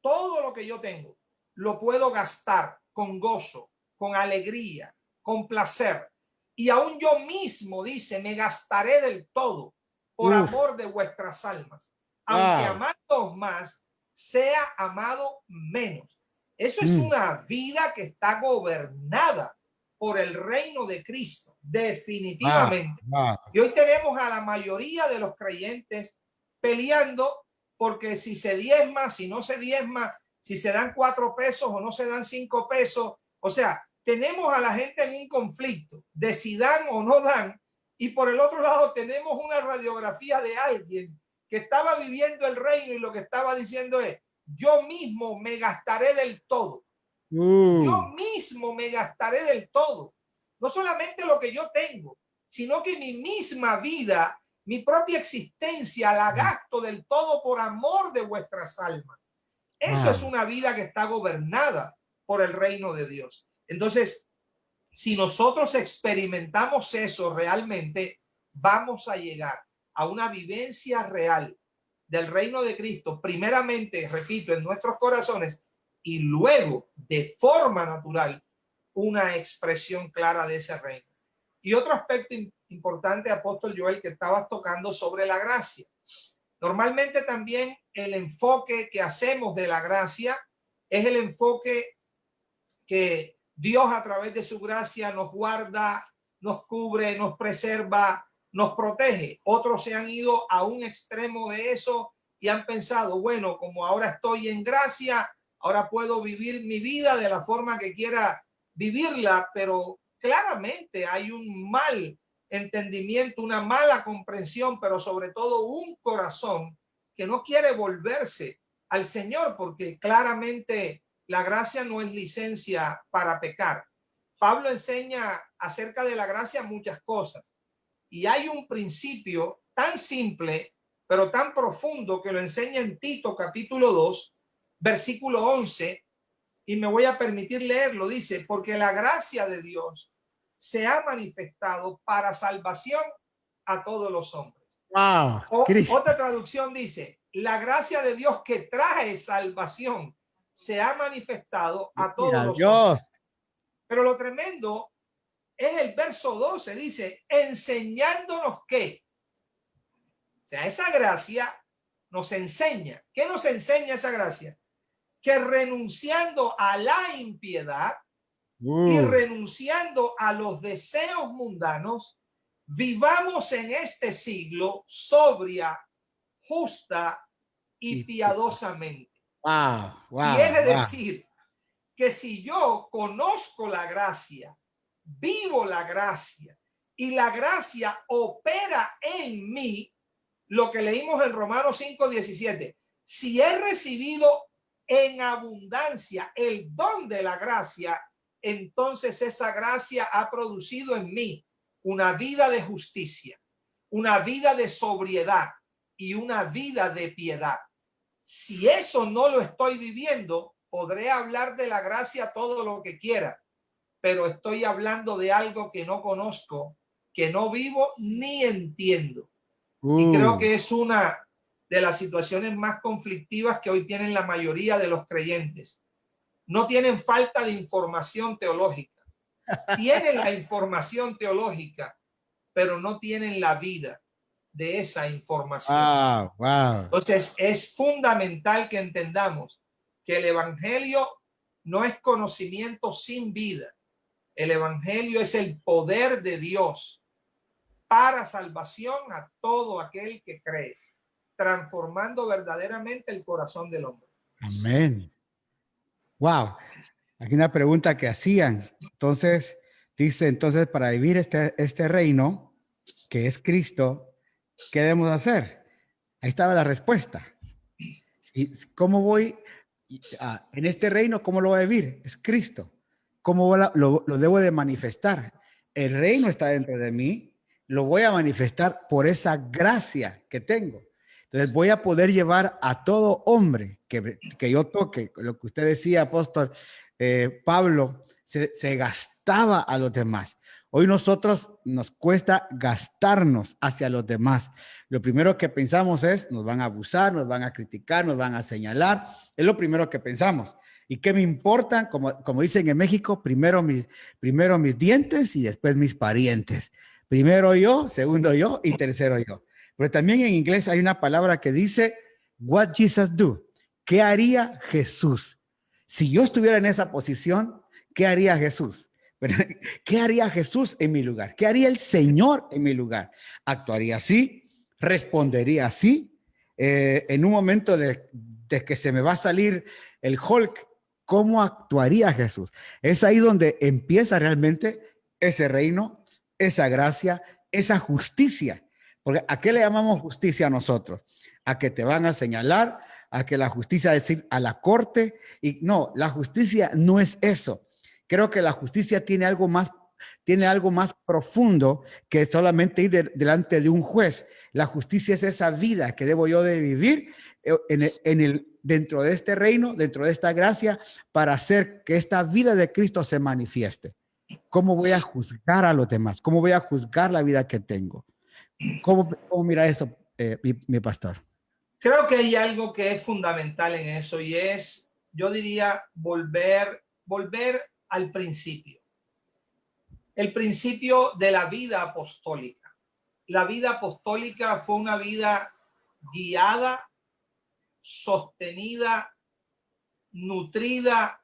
todo lo que yo tengo lo puedo gastar con gozo, con alegría, con placer. Y aún yo mismo, dice, me gastaré del todo por amor de vuestras almas. Aunque amándoos más, sea amado menos. Eso es una vida que está gobernada por el reino de Cristo, definitivamente. Y hoy tenemos a la mayoría de los creyentes peleando porque si se diezma, si no se diezma, si se dan 4 pesos o no se dan 5 pesos. O sea, tenemos a la gente en un conflicto de si dan o no dan. Y por el otro lado tenemos una radiografía de alguien que estaba viviendo el reino y lo que estaba diciendo es: yo mismo me gastaré del todo. Yo mismo me gastaré del todo. No solamente lo que yo tengo, sino que mi misma vida, mi propia existencia, la gasto del todo por amor de vuestras almas. Eso es una vida que está gobernada por el reino de Dios. Entonces, si nosotros experimentamos eso realmente, vamos a llegar a una vivencia real del reino de Cristo, primeramente, repito, en nuestros corazones, y luego, de forma natural, una expresión clara de ese reino. Y otro aspecto importante, apóstol Joel, que estabas tocando sobre la gracia. Normalmente también el enfoque que hacemos de la gracia es el enfoque que Dios a través de su gracia nos guarda, nos cubre, nos preserva, nos protege. Otros se han ido a un extremo de eso y han pensado, bueno, como ahora estoy en gracia, ahora puedo vivir mi vida de la forma que quiera vivirla, pero claramente hay un mal entendimiento, una mala comprensión, pero sobre todo un corazón que no quiere volverse al Señor, porque claramente la gracia no es licencia para pecar. Pablo enseña acerca de la gracia muchas cosas y hay un principio tan simple pero tan profundo que lo enseña en Tito capítulo 2 versículo 11, y me voy a permitir leerlo. Dice: porque la gracia de Dios se ha manifestado para salvación a todos los hombres. Otra traducción dice: la gracia de Dios que trae salvación se ha manifestado a todos los hombres. Pero lo tremendo es el verso 12, dice: enseñándonos que, o sea, esa gracia nos enseña. ¿Qué nos enseña esa gracia? Que renunciando a la impiedad y renunciando a los deseos mundanos, vivamos en este siglo sobria, justa y piadosamente. Quiere decir que si yo conozco la gracia, vivo la gracia y la gracia opera en mí, lo que leímos en Romanos 5:17, si he recibido en abundancia el don de la gracia, entonces esa gracia ha producido en mí una vida de justicia, una vida de sobriedad y una vida de piedad. Si eso no lo estoy viviendo, podré hablar de la gracia todo lo que quiera, pero estoy hablando de algo que no conozco, que no vivo ni entiendo. Y creo que es una de las situaciones más conflictivas que hoy tienen la mayoría de los creyentes. No tienen falta de información teológica. Tienen la información teológica, pero no tienen la vida de esa información. Entonces, es fundamental que entendamos que el evangelio no es conocimiento sin vida. El evangelio es el poder de Dios para salvación a todo aquel que cree, transformando verdaderamente el corazón del hombre. Amén. Wow. Aquí una pregunta que hacían. Entonces, dice, entonces, para vivir este reino, que es Cristo, ¿qué debemos hacer? Ahí estaba la respuesta. ¿Cómo voy en este reino? ¿Cómo lo voy a vivir? Es Cristo. ¿Cómo lo debo de manifestar? El reino está dentro de mí. Lo voy a manifestar por esa gracia que tengo. Entonces voy a poder llevar a todo hombre que yo toque, lo que usted decía, apóstol Pablo, se gastaba a los demás. Hoy nosotros nos cuesta gastarnos hacia los demás. Lo primero que pensamos es, nos van a abusar, nos van a criticar, nos van a señalar. Es lo primero que pensamos. ¿Y qué me importan? Como dicen en México, primero mis dientes y después mis parientes. Primero yo, segundo yo y tercero yo. Pero también en inglés hay una palabra que dice, what Jesus do? ¿Qué haría Jesús? Si yo estuviera en esa posición, ¿qué haría Jesús? ¿Qué haría Jesús en mi lugar? ¿Qué haría el Señor en mi lugar? ¿Actuaría así? ¿Respondería así? En un momento de que se me va a salir el Hulk, ¿cómo actuaría Jesús? Es ahí donde empieza realmente ese reino, esa gracia, esa justicia. Porque ¿a qué le llamamos justicia a nosotros? A que te van a señalar, a que la justicia es decir a la corte. Y no, la justicia no es eso. Creo que la justicia tiene algo más profundo que solamente ir delante de un juez. La justicia es esa vida que debo yo de vivir dentro de este reino, dentro de esta gracia, para hacer que esta vida de Cristo se manifieste. ¿Cómo voy a juzgar a los demás? ¿Cómo voy a juzgar la vida que tengo? ¿Cómo mira esto, mi pastor? Creo que hay algo que es fundamental en eso y es, yo diría, volver al principio. El principio de la vida apostólica. La vida apostólica fue una vida guiada, sostenida, nutrida,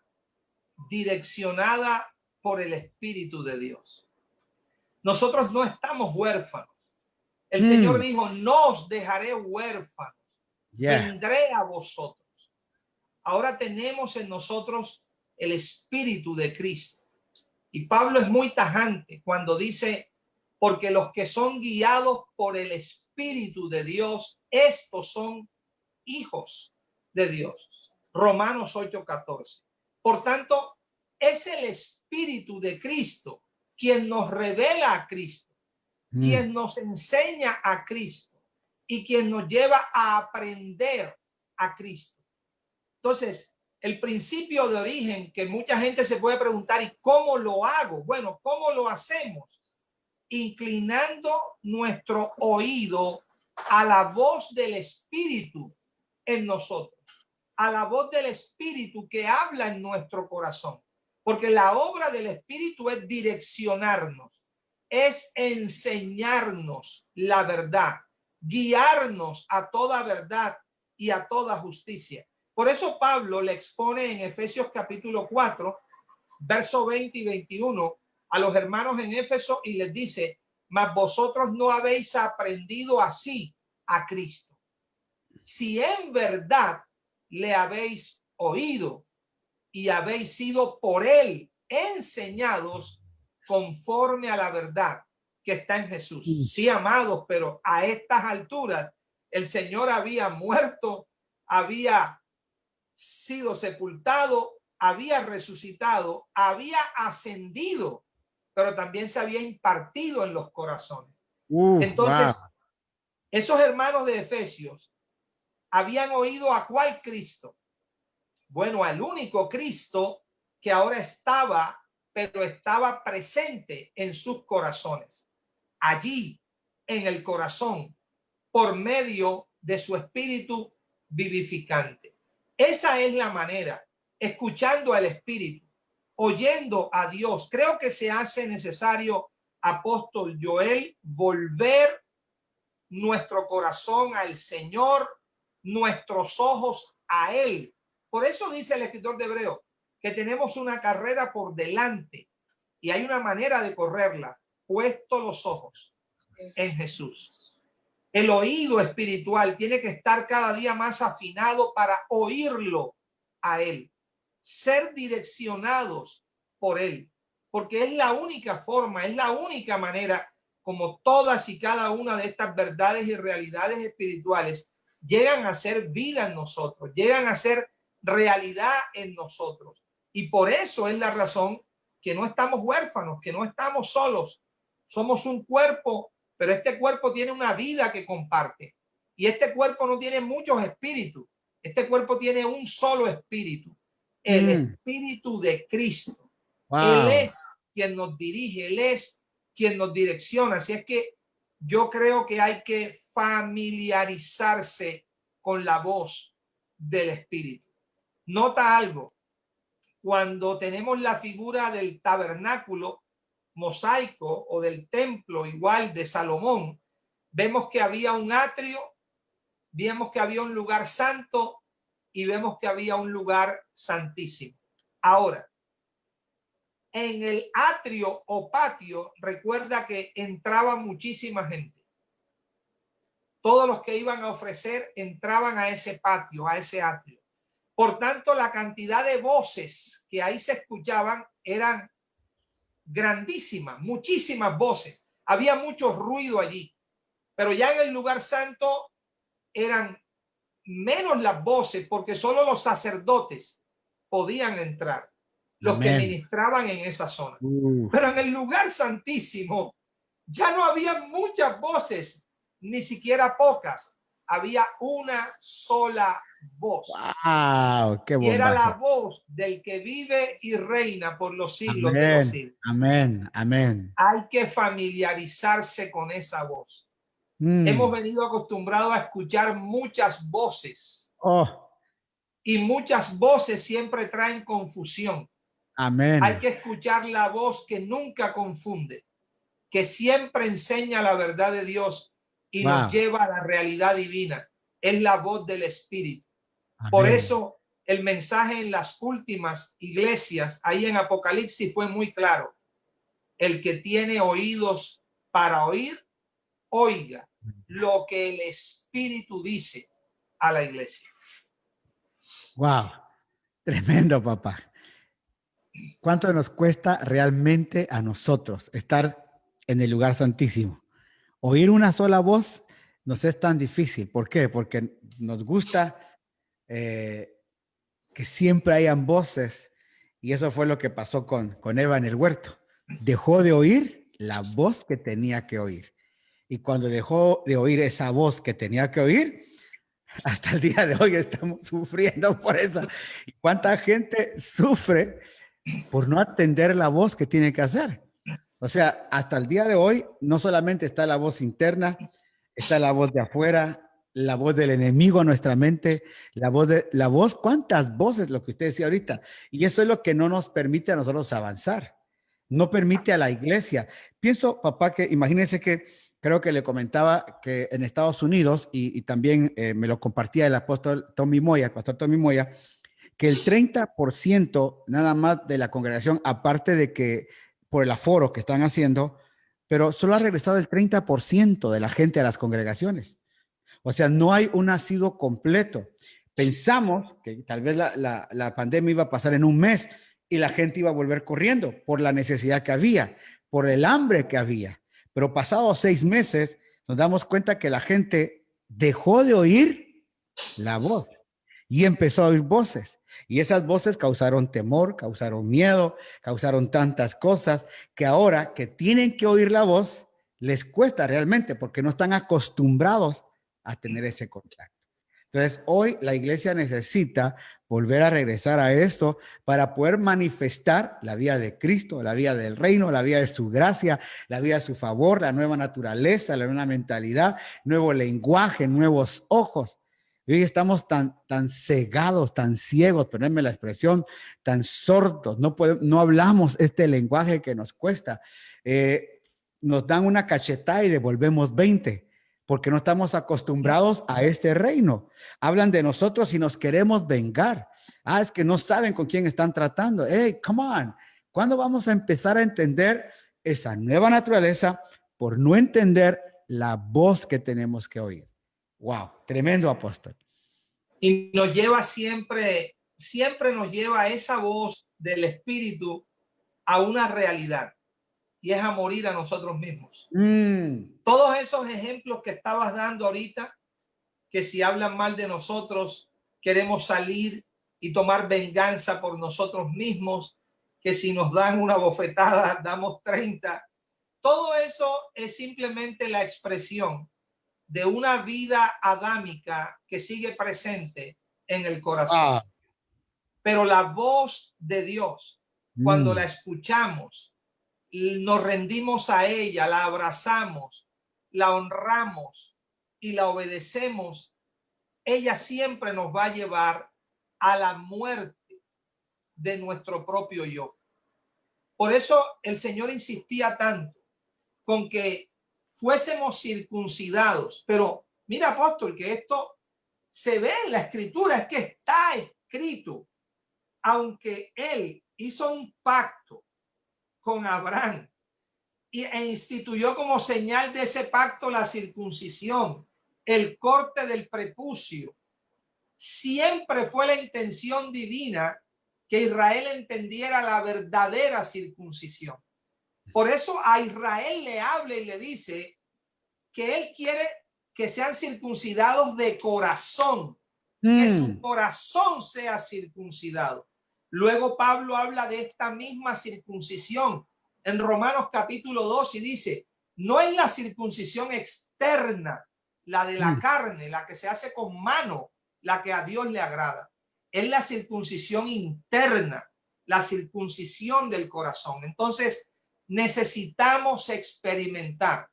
direccionada por el Espíritu de Dios. Nosotros no estamos huérfanos. El Señor dijo, no os dejaré huérfanos, vendré a vosotros. Ahora tenemos en nosotros el Espíritu de Cristo. Y Pablo es muy tajante cuando dice, porque los que son guiados por el Espíritu de Dios, estos son hijos de Dios. Romanos 8:14. Por tanto, es el Espíritu de Cristo quien nos revela a Cristo, quien nos enseña a Cristo y quien nos lleva a aprender a Cristo. Entonces, el principio de origen que mucha gente se puede preguntar, ¿y cómo lo hago? Bueno, ¿cómo lo hacemos? Inclinando nuestro oído a la voz del Espíritu en nosotros, a la voz del Espíritu que habla en nuestro corazón. Porque la obra del Espíritu es direccionarnos, es enseñarnos la verdad, guiarnos a toda verdad y a toda justicia. Por eso Pablo le expone en Efesios capítulo 4, verso 20 y 21 a los hermanos en Éfeso y les dice, mas vosotros no habéis aprendido así a Cristo. Si en verdad le habéis oído y habéis sido por él enseñados conforme a la verdad que está en Jesús. Sí, amados, pero a estas alturas el Señor había muerto, había sido sepultado, había resucitado, había ascendido, pero también se había impartido en los corazones. Entonces, esos hermanos de Efesios habían oído a cuál Cristo. Bueno, al único Cristo que ahora pero estaba presente en sus corazones, allí en el corazón, por medio de su espíritu vivificante. Esa es la manera, escuchando al Espíritu, oyendo a Dios. Creo que se hace necesario, apóstol Joel, volver nuestro corazón al Señor, nuestros ojos a Él. Por eso dice el escritor de Hebreo que tenemos una carrera por delante y hay una manera de correrla, puesto los ojos en Jesús. El oído espiritual tiene que estar cada día más afinado para oírlo a Él, ser direccionados por Él, porque es la única forma, es la única manera como todas y cada una de estas verdades y realidades espirituales llegan a ser vida en nosotros, llegan a ser realidad en nosotros. Y por eso es la razón que no estamos huérfanos, que no estamos solos. Somos un cuerpo, pero este cuerpo tiene una vida que comparte. Y este cuerpo no tiene muchos espíritus. Este cuerpo tiene un solo espíritu, el Espíritu de Cristo. Él Wow. es quien nos dirige, Él es quien nos direcciona. Así es que yo creo que hay que familiarizarse con la voz del Espíritu. Nota algo, cuando tenemos la figura del tabernáculo mosaico o del templo igual de Salomón, vemos que había un atrio, vemos que había un lugar santo y vemos que había un lugar santísimo. Ahora, en el atrio o patio, recuerda que entraba muchísima gente. Todos los que iban a ofrecer entraban a ese patio, a ese atrio. Por tanto, la cantidad de voces que ahí se escuchaban eran grandísimas, muchísimas voces. Había mucho ruido allí, pero ya en el lugar santo eran menos las voces porque solo los sacerdotes podían entrar, los que Amén. ministraban en esa zona. Pero en el lugar santísimo ya no había muchas voces, ni siquiera pocas. Había una sola voz. Wow, qué Y era la bombazo. voz del que vive y reina por los siglos de los Amén. siglos. Amén. Amén. Hay que familiarizarse con esa voz. Hemos venido acostumbrados a escuchar muchas voces Oh, y muchas voces siempre traen confusión. Hay amén. que escuchar la voz que nunca confunde, que siempre enseña la verdad de Dios y nos Wow. lleva a la realidad divina. Es la voz del Espíritu. Por Amén. eso el mensaje en las últimas iglesias, ahí en Apocalipsis, fue muy claro. El que tiene oídos para oír, oiga lo que el Espíritu dice a la iglesia. Wow. Tremendo, papá. ¿Cuánto nos cuesta realmente a nosotros estar en el lugar santísimo? Oír una sola voz nos es tan difícil. ¿Por qué? Porque nos gusta eh, que siempre hayan voces. Y eso fue lo que pasó con Eva en el huerto. Dejó de oír la voz que tenía que oír. Y cuando dejó de oír esa voz que tenía que oír, hasta el día de hoy estamos sufriendo por eso. ¿Y cuánta gente sufre por no atender la voz que tiene que hacer? O sea, hasta el día de hoy no solamente está la voz interna, está la voz de afuera, la voz del enemigo en nuestra mente, la voz, ¿cuántas voces? Lo que usted decía ahorita. Y eso es lo que no nos permite a nosotros avanzar. No permite a la iglesia. Pienso, papá, que imagínense que creo que le comentaba que en Estados Unidos, y también me lo compartía el apóstol Tommy Moya, el pastor Tommy Moya, que el 30% nada más de la congregación, aparte de que por el aforo que están haciendo, pero solo ha regresado el 30% de la gente a las congregaciones. O sea, no hay un nacido completo. Pensamos que tal vez la pandemia iba a pasar en un mes y la gente iba a volver corriendo por la necesidad que había, por el hambre que había. Pero pasados 6 meses nos damos cuenta que la gente dejó de oír la voz y empezó a oír voces. Y esas voces causaron temor, causaron miedo, causaron tantas cosas que ahora que tienen que oír la voz, les cuesta realmente porque no están acostumbrados a tener ese contacto. Entonces, hoy la iglesia necesita volver a regresar a esto para poder manifestar la vida de Cristo, la vida del reino, la vida de su gracia, la vida de su favor, la nueva naturaleza, la nueva mentalidad, nuevo lenguaje, nuevos ojos. Y hoy estamos tan cegados, tan ciegos, ponerme la expresión, tan sordos, no hablamos este lenguaje que nos cuesta. Nos dan una cachetada y devolvemos 20 porque no estamos acostumbrados a este reino. Hablan de nosotros y nos queremos vengar. Ah, es que no saben con quién están tratando. Hey, come on. ¿Cuándo vamos a empezar a entender esa nueva naturaleza por no entender la voz que tenemos que oír? Wow, tremendo apóstol. Y nos lleva siempre nos lleva esa voz del Espíritu a una realidad, y es a morir a nosotros mismos. Todos esos ejemplos que estabas dando ahorita, que si hablan mal de nosotros, queremos salir y tomar venganza por nosotros mismos, que si nos dan una bofetada, damos 30. Todo eso es simplemente la expresión de una vida adámica que sigue presente en el corazón. Pero la voz de Dios, cuando la escuchamos, nos rendimos a ella, la abrazamos, la honramos y la obedecemos, ella siempre nos va a llevar a la muerte de nuestro propio yo. Por eso el Señor insistía tanto con que fuésemos circuncidados. Pero mira, apóstol, que esto se ve en la escritura, es que está escrito. Aunque él hizo un pacto con Abraham e instituyó como señal de ese pacto la circuncisión, el corte del prepucio, siempre fue la intención divina que Israel entendiera la verdadera circuncisión. Por eso a Israel le habla y le dice que él quiere que sean circuncidados de corazón, que su corazón sea circuncidado. Luego Pablo habla de esta misma circuncisión en Romanos capítulo 2 y dice, no es la circuncisión externa, la de la carne, la que se hace con mano, la que a Dios le agrada. Es la circuncisión interna, la circuncisión del corazón. Entonces necesitamos experimentar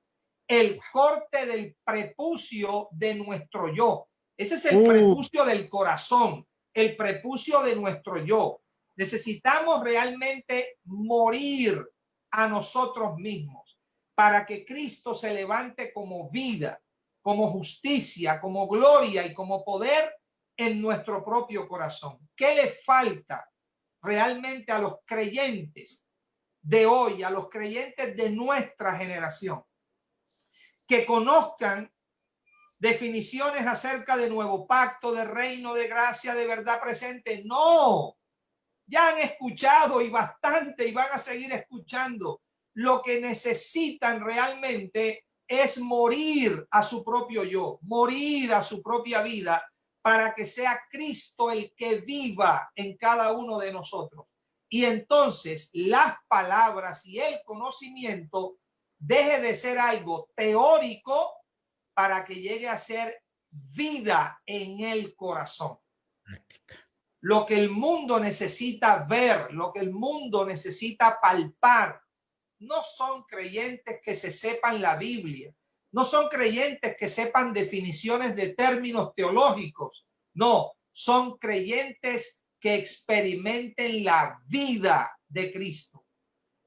el corte del prepucio de nuestro yo. Ese es el prepucio del corazón, el prepucio de nuestro yo. Necesitamos realmente morir a nosotros mismos para que Cristo se levante como vida, como justicia, como gloria y como poder en nuestro propio corazón. ¿Qué le falta realmente a los creyentes de hoy, a los creyentes de nuestra generación? Que conozcan definiciones acerca de nuevo pacto, de reino, de gracia, de verdad presente. No, ya han escuchado y bastante y van a seguir escuchando. Lo que necesitan realmente es morir a su propio yo, morir a su propia vida para que sea Cristo el que viva en cada uno de nosotros. Y entonces las palabras y el conocimiento deje de ser algo teórico para que llegue a ser vida en el corazón. Lo que el mundo necesita ver, lo que el mundo necesita palpar, no son creyentes que se sepan la Biblia, no son creyentes que sepan definiciones de términos teológicos, no, son creyentes que experimenten la vida de Cristo,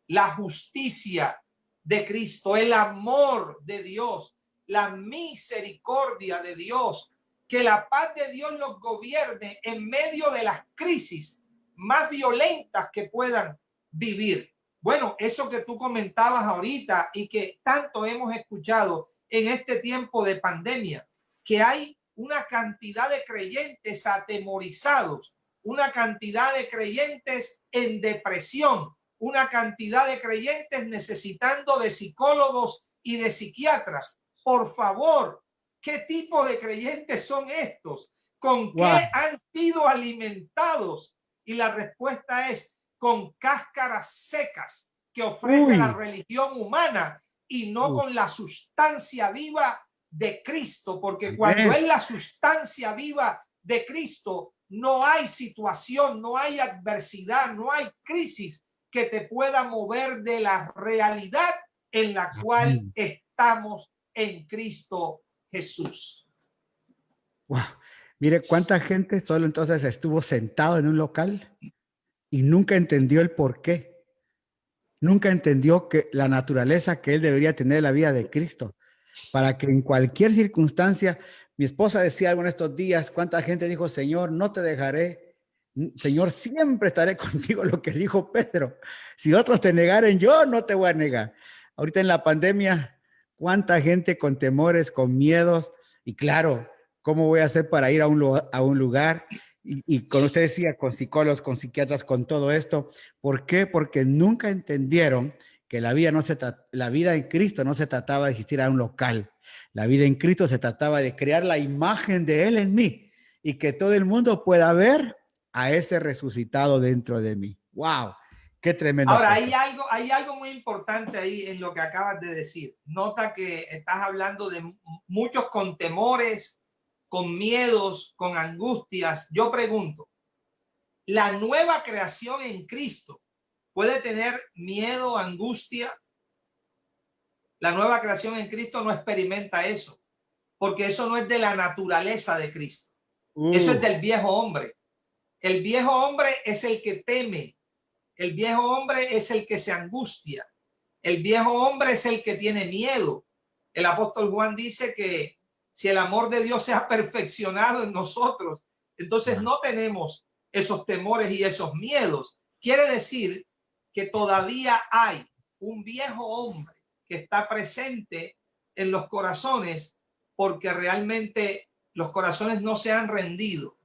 la justicia de Cristo, el amor de Dios, la misericordia de Dios, que la paz de Dios los gobierne en medio de las crisis más violentas que puedan vivir. Bueno, eso que tú comentabas ahorita y que tanto hemos escuchado en este tiempo de pandemia, que hay una cantidad de creyentes atemorizados, una cantidad de creyentes en depresión, una cantidad de creyentes necesitando de psicólogos y de psiquiatras. Por favor, ¿qué tipo de creyentes son estos? ¿Con qué han sido alimentados? Y la respuesta es con cáscaras secas que ofrece la religión humana y no con la sustancia viva de Cristo, porque cuando es la sustancia viva de Cristo, no hay situación, no hay adversidad, no hay crisis que te pueda mover de la realidad en la cual estamos en Cristo Jesús. Wow. Mire cuánta gente solo entonces estuvo sentado en un local y nunca entendió el por qué. Nunca entendió que la naturaleza que él debería tener en la vida de Cristo, para que en cualquier circunstancia, mi esposa decía algo en estos días, cuánta gente dijo, Señor, no te dejaré, Señor, siempre estaré contigo, lo que dijo Pedro. Si otros te negaren, yo no te voy a negar. Ahorita en la pandemia, cuánta gente con temores, con miedos, y claro, ¿cómo voy a hacer para ir a un lugar? Y como usted decía, con psicólogos, con psiquiatras, con todo esto. ¿Por qué? Porque nunca entendieron que la vida en Cristo no se trataba de existir a un local. La vida en Cristo se trataba de crear la imagen de Él en mí y que todo el mundo pueda ver a ese resucitado dentro de mí. ¡Wow! ¡Qué tremendo! Ahora, hay algo muy importante ahí en lo que acabas de decir. Nota que estás hablando de muchos con temores, con miedos, con angustias. Yo pregunto, la nueva creación en Cristo puede tener miedo, angustia. La nueva creación en Cristo no experimenta eso, porque eso no es de la naturaleza de Cristo. Eso es del viejo hombre. El viejo hombre es el que teme. El viejo hombre es el que se angustia. El viejo hombre es el que tiene miedo. El apóstol Juan dice que si el amor de Dios se ha perfeccionado en nosotros, entonces no tenemos esos temores y esos miedos. Quiere decir que todavía hay un viejo hombre que está presente en los corazones, porque realmente los corazones no se han rendido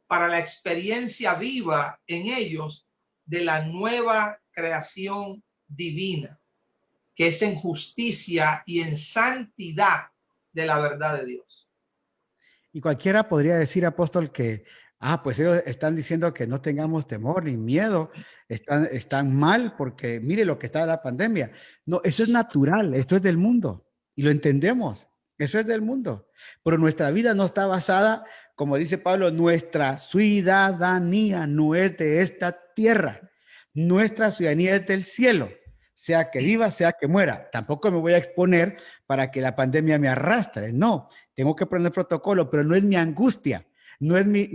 para la experiencia viva en ellos de la nueva creación divina, que es en justicia y en santidad de la verdad de Dios. Y cualquiera podría decir, apóstol, que, pues ellos están diciendo que no tengamos temor ni miedo, están mal porque mire lo que está la pandemia. No, eso es natural, esto es del mundo y lo entendemos, eso es del mundo. Pero nuestra vida no está basada, como dice Pablo, nuestra ciudadanía no es de esta tierra, nuestra ciudadanía es del cielo. Sea que viva, sea que muera. Tampoco me voy a exponer para que la pandemia me arrastre. No, tengo que poner protocolo, pero no es mi angustia, no es mi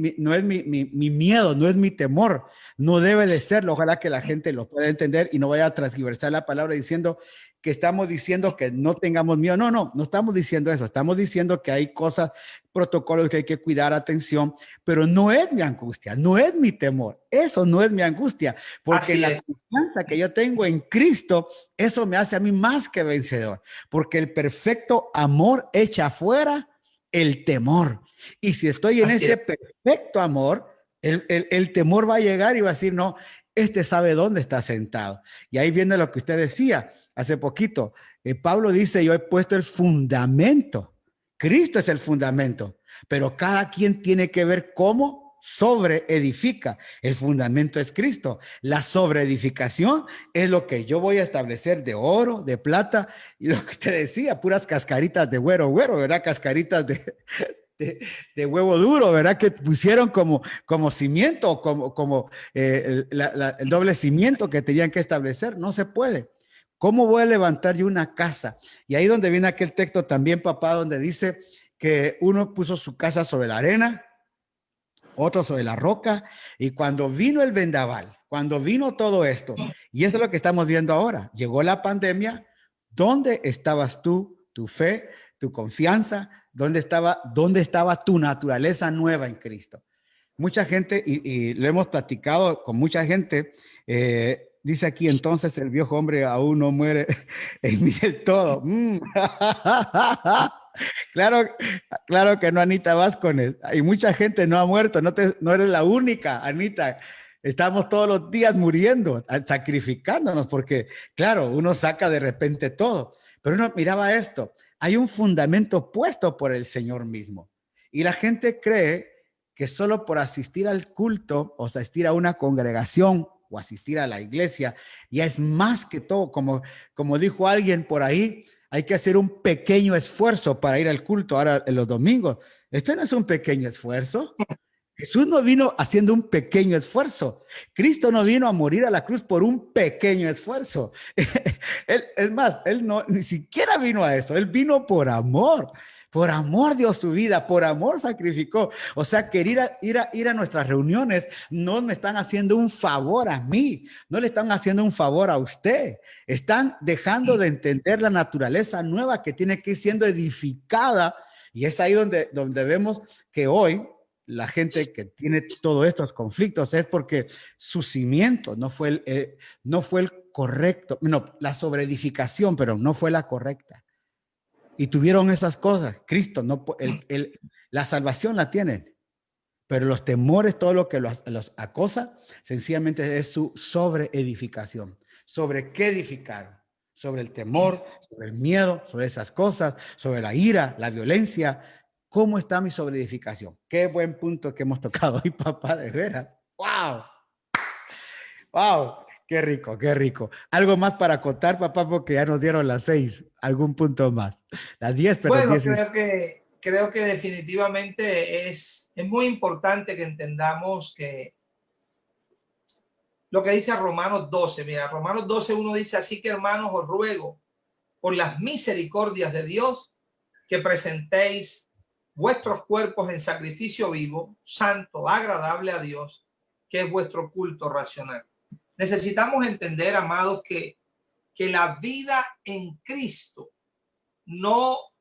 miedo, no es mi temor. No debe de serlo. Ojalá que la gente lo pueda entender y no vaya a transgiversar la palabra diciendo que estamos diciendo que no tengamos miedo. No, no estamos diciendo eso. Estamos diciendo que hay cosas, protocolos que hay que cuidar, atención, pero no es mi angustia, no es mi temor. Eso no es mi angustia, porque Así la es. confianza que yo tengo en Cristo, eso me hace a mí más que vencedor, porque el perfecto amor echa fuera el temor. Y si estoy en Así ese es. perfecto amor, el temor va a llegar y va a decir, no, este sabe dónde está sentado. Y ahí viene lo que usted decía hace poquito. Pablo dice, yo he puesto el fundamento. Cristo es el fundamento, pero cada quien tiene que ver cómo sobre edifica. El fundamento es Cristo. La sobreedificación es lo que yo voy a establecer de oro, de plata, y lo que usted decía, puras cascaritas de güero, ¿verdad? Cascaritas de huevo duro, ¿verdad? Que pusieron como cimiento, como el doble cimiento que tenían que establecer. No se puede. ¿Cómo voy a levantar yo una casa? Y ahí donde viene aquel texto también, papá, donde dice que uno puso su casa sobre la arena, otro sobre la roca, y cuando vino el vendaval, cuando vino todo esto, y eso es lo que estamos viendo ahora, llegó la pandemia, ¿dónde estabas tú, tu fe, tu confianza? ¿Dónde estaba tu naturaleza nueva en Cristo? Mucha gente, y lo hemos platicado con mucha gente, dice aquí, entonces el viejo hombre aún no muere en mí del todo. Claro, claro que no, Anita Vázquez. Y mucha gente no ha muerto, no eres la única, Anita. Estamos todos los días muriendo, sacrificándonos, porque, claro, uno saca de repente todo. Pero uno miraba esto, hay un fundamento puesto por el Señor mismo. Y la gente cree que solo por asistir al culto o asistir a una congregación o asistir a la iglesia, ya es más que todo, como dijo alguien por ahí, hay que hacer un pequeño esfuerzo para ir al culto ahora en los domingos. Esto no es un pequeño esfuerzo. Jesús no vino haciendo un pequeño esfuerzo. Cristo no vino a morir a la cruz por un pequeño esfuerzo. Es más, él no ni siquiera vino a eso. Él vino por amor. Por amor dio su vida, por amor sacrificó. O sea, que ir a nuestras reuniones no me están haciendo un favor a mí, no le están haciendo un favor a usted. Están dejando de entender la naturaleza nueva que tiene que ir siendo edificada. Y es ahí donde vemos que hoy la gente que tiene todos estos conflictos es porque su cimiento no fue el correcto, no, la sobreedificación, pero no fue la correcta. Y tuvieron esas cosas. Cristo, no, la salvación la tienen, pero los temores, todo lo que los acosa, sencillamente es su sobreedificación. ¿Sobre qué edificaron? Sobre el temor, sobre el miedo, sobre esas cosas, sobre la ira, la violencia. ¿Cómo está mi sobreedificación? Qué buen punto que hemos tocado hoy, papá, de veras. ¡Wow! ¡Wow! Qué rico, qué rico. Algo más para contar, papá, porque ya nos dieron las 6. Algún punto más. Las 10, pero Bueno, 10 es... creo que definitivamente es muy importante que entendamos que lo que dice Romanos 12. Mira, Romanos 12:1 dice: así que, hermanos, os ruego por las misericordias de Dios que presentéis vuestros cuerpos en sacrificio vivo, santo, agradable a Dios, que es vuestro culto racional. Necesitamos entender, amados, que la vida en Cristo no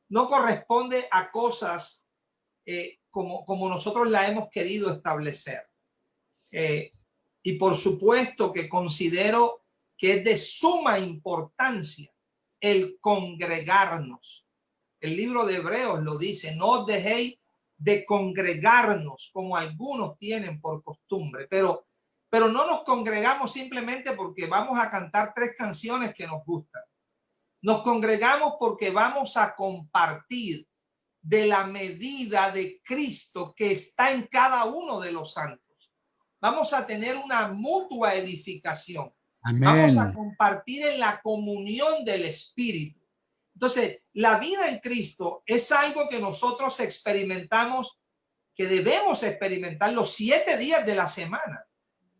corresponde a cosas como nosotros la hemos querido establecer. Y por supuesto que considero que es de suma importancia el congregarnos. El libro de Hebreos lo dice: no os dejéis de congregarnos como algunos tienen por costumbre, pero no nos congregamos simplemente porque vamos a cantar 3 canciones que nos gustan. Nos congregamos porque vamos a compartir de la medida de Cristo que está en cada uno de los santos. Vamos a tener una mutua edificación. Amén. Vamos a compartir en la comunión del Espíritu. Entonces, la vida en Cristo es algo que nosotros experimentamos, que debemos experimentar los 7 días de la semana,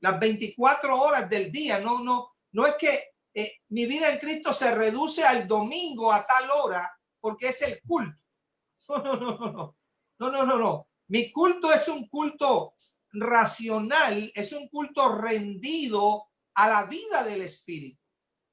las 24 horas del día. No es que mi vida en Cristo se reduce al domingo a tal hora porque es el culto. No. Mi culto es un culto racional, es un culto rendido a la vida del Espíritu.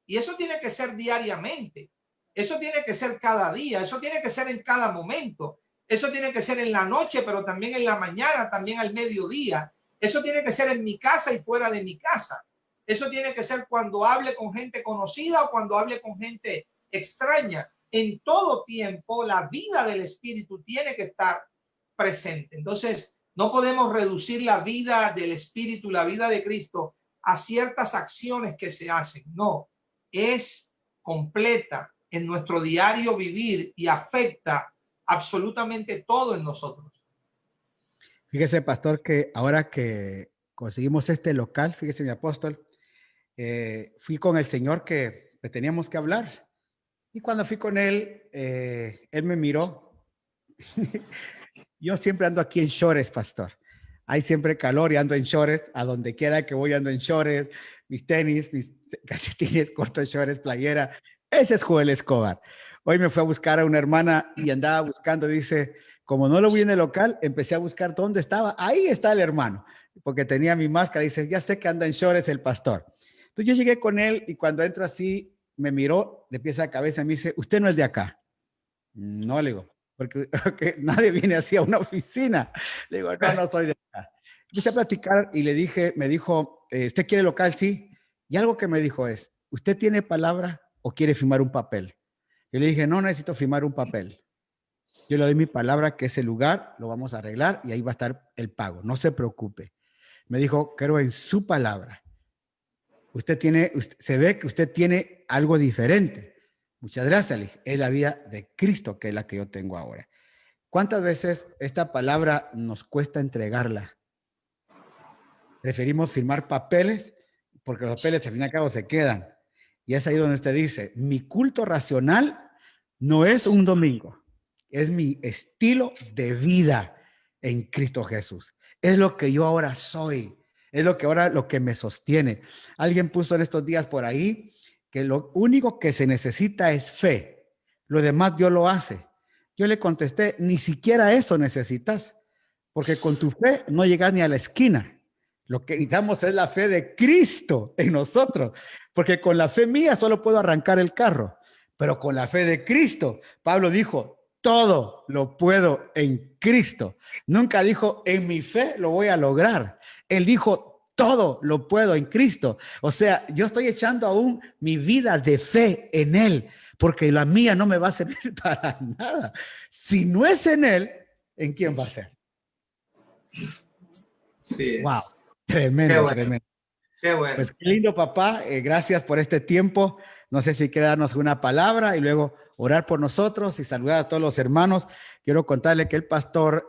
Y eso tiene que ser diariamente. Eso tiene que ser cada día. Eso tiene que ser en cada momento. Eso tiene que ser en la noche, pero también en la mañana, también al mediodía. Eso tiene que ser en mi casa y fuera de mi casa. Eso tiene que ser cuando hable con gente conocida o cuando hable con gente extraña. En todo tiempo, la vida del Espíritu tiene que estar presente. Entonces, no podemos reducir la vida del Espíritu, la vida de Cristo, a ciertas acciones que se hacen. No, es completa en nuestro diario vivir y afecta absolutamente todo en nosotros. Fíjese, pastor, que ahora que conseguimos este local, fíjese, mi apóstol, fui con el señor que teníamos que hablar. Y cuando fui con él, él me miró. Yo siempre ando aquí en shorts, pastor. Hay siempre calor y ando en shorts. A donde quiera que voy ando en shorts. Mis tenis, mis calcetines, cortos shorts, playera. Ese es Joel Escobar. Hoy me fue a buscar a una hermana y andaba buscando. Dice, como no lo vi en el local, empecé a buscar dónde estaba. Ahí está el hermano, porque tenía mi máscara. Dice, ya sé que anda en shorts el pastor. Entonces yo llegué con él y cuando entro así, me miró de pies a cabeza y me dice, usted no es de acá. No, le digo, porque nadie viene así a una oficina. Le digo, no soy de acá. Empecé a platicar y le dije, me dijo, ¿usted quiere local? Sí. Y algo que me dijo es, ¿usted tiene palabra o quiere firmar un papel? Yo le dije, no necesito firmar un papel. Yo le doy mi palabra que ese lugar lo vamos a arreglar y ahí va a estar el pago. No se preocupe. Me dijo, creo en su palabra. Se ve que usted tiene algo diferente. Muchas gracias, Lich. Es la vida de Cristo que es la que yo tengo ahora. ¿Cuántas veces esta palabra nos cuesta entregarla? Preferimos firmar papeles porque los papeles al fin y al cabo se quedan. Y es ahí donde usted dice, mi culto racional no es un domingo, es mi estilo de vida en Cristo Jesús. Es lo que yo ahora soy, es lo que me sostiene. Alguien puso en estos días por ahí que lo único que se necesita es fe. Lo demás Dios lo hace. Yo le contesté, ni siquiera eso necesitas, porque con tu fe no llegas ni a la esquina. Lo que necesitamos es la fe de Cristo en nosotros, porque con la fe mía solo puedo arrancar el carro, pero con la fe de Cristo, Pablo dijo, todo lo puedo en Cristo. Nunca dijo, en mi fe lo voy a lograr. Él dijo, todo lo puedo en Cristo. O sea, yo estoy echando aún mi vida de fe en Él, porque la mía no me va a servir para nada. Si no es en Él, ¿en quién va a ser? Sí, wow, tremendo, qué bueno, tremendo. Qué bueno. Pues qué lindo, papá. Gracias por este tiempo. No sé si quiere darnos una palabra y luego orar por nosotros y saludar a todos los hermanos. Quiero contarle que el pastor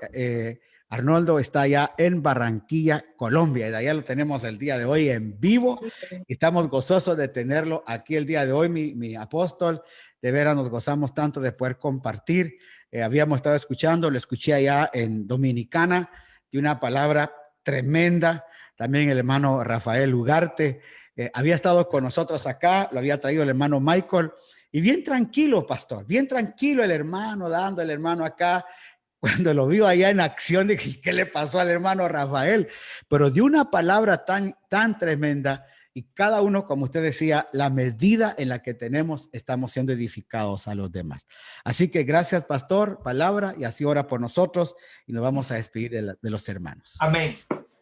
Arnoldo está allá en Barranquilla, Colombia, y de allá lo tenemos el día de hoy en vivo. Estamos gozosos de tenerlo aquí el día de hoy, mi apóstol. De veras nos gozamos tanto de poder compartir. Habíamos estado escuchando, lo escuché allá en Dominicana, de una palabra tremenda. también el hermano Rafael Ugarte, había estado con nosotros acá, lo había traído el hermano Michael, y bien tranquilo, pastor, bien tranquilo el hermano, dando el hermano acá. Cuando lo vio allá en acción, dije, ¿qué le pasó al hermano Rafael? Pero dio una palabra tan tremenda, y cada uno, como usted decía, la medida en la que tenemos, estamos siendo edificados a los demás. Así que gracias, pastor, palabra, y así ora por nosotros, y nos vamos a despedir de los hermanos. Amén.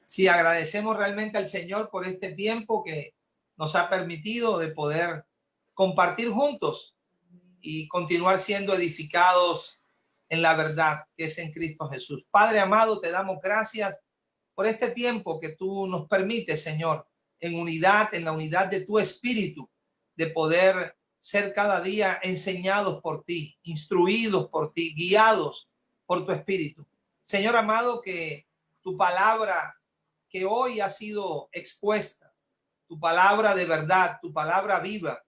Sí, agradecemos realmente al Señor por este tiempo que nos ha permitido de poder compartir juntos y continuar siendo edificados en la verdad que es en Cristo Jesús. Padre amado, te damos gracias por este tiempo que tú nos permites, Señor, en unidad, en la unidad de tu espíritu, de poder ser cada día enseñados por ti, instruidos por ti, guiados por tu espíritu. Señor amado, que tu palabra que hoy ha sido expuesta, tu palabra de verdad, tu palabra viva,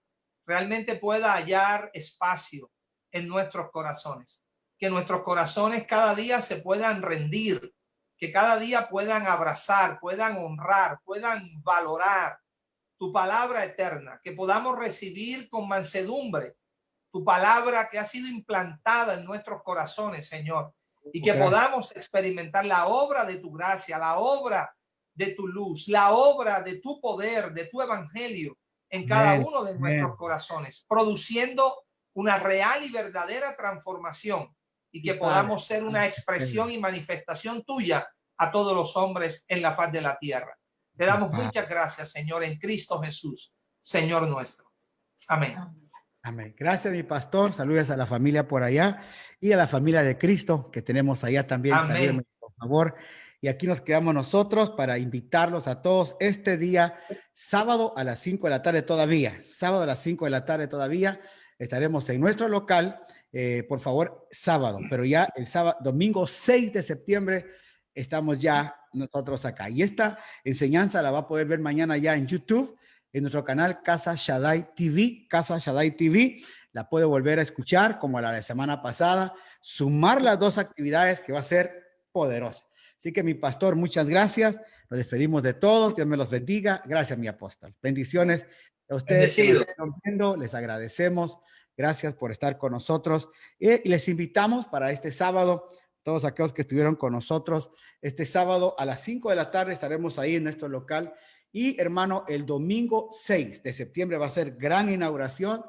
realmente pueda hallar espacio en nuestros corazones. Que nuestros corazones cada día se puedan rendir, que cada día puedan abrazar, puedan honrar, puedan valorar tu palabra eterna, que podamos recibir con mansedumbre tu palabra que ha sido implantada en nuestros corazones, Señor, y que podamos experimentar la obra de tu gracia, la obra de tu luz, la obra de tu poder, de tu evangelio en cada uno de nuestros corazones, produciendo una real y verdadera transformación, y que podamos ser una expresión y manifestación tuya a todos los hombres en la faz de la tierra. Te damos muchas gracias, Señor, en Cristo Jesús, Señor nuestro. Amén. Amén. Gracias, mi pastor. Saludos a la familia por allá y a la familia de Cristo que tenemos allá también. Amén. Salúdenme, por favor. Y aquí nos quedamos nosotros para invitarlos a todos este día, sábado a las 5 de la tarde todavía. Sábado a las 5 de la tarde todavía estaremos en nuestro local. Por favor, sábado, pero ya el sábado, domingo 6 de septiembre, estamos ya nosotros acá. Y esta enseñanza la va a poder ver mañana ya en YouTube, en nuestro canal Casa Shaddai TV, Casa Shaddai TV. La puede volver a escuchar como la de semana pasada, sumar las dos actividades que va a ser poderosa. Así que mi pastor, muchas gracias. Nos despedimos de todos. Dios me los bendiga. Gracias, mi apóstol. Bendiciones a ustedes que nos están viendo. Les agradecemos. Gracias por estar con nosotros. Y les invitamos para este sábado, todos aquellos que estuvieron con nosotros, este sábado a las 5 de la tarde estaremos ahí en nuestro local. Y hermano, el domingo 6 de septiembre va a ser gran inauguración.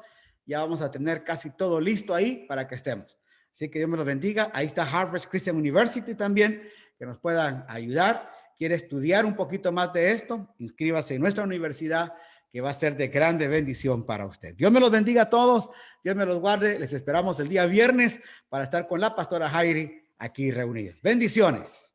Ya vamos a tener casi todo listo ahí para que estemos. Así que Dios me los bendiga. Ahí está Harvest Christian University también, que nos puedan ayudar. ¿Quiere estudiar un poquito más de esto? Inscríbase en nuestra universidad, que va a ser de grande bendición para usted. Dios me los bendiga a todos. Dios me los guarde. Les esperamos el día viernes para estar con la pastora Jairi aquí reunidos. Bendiciones.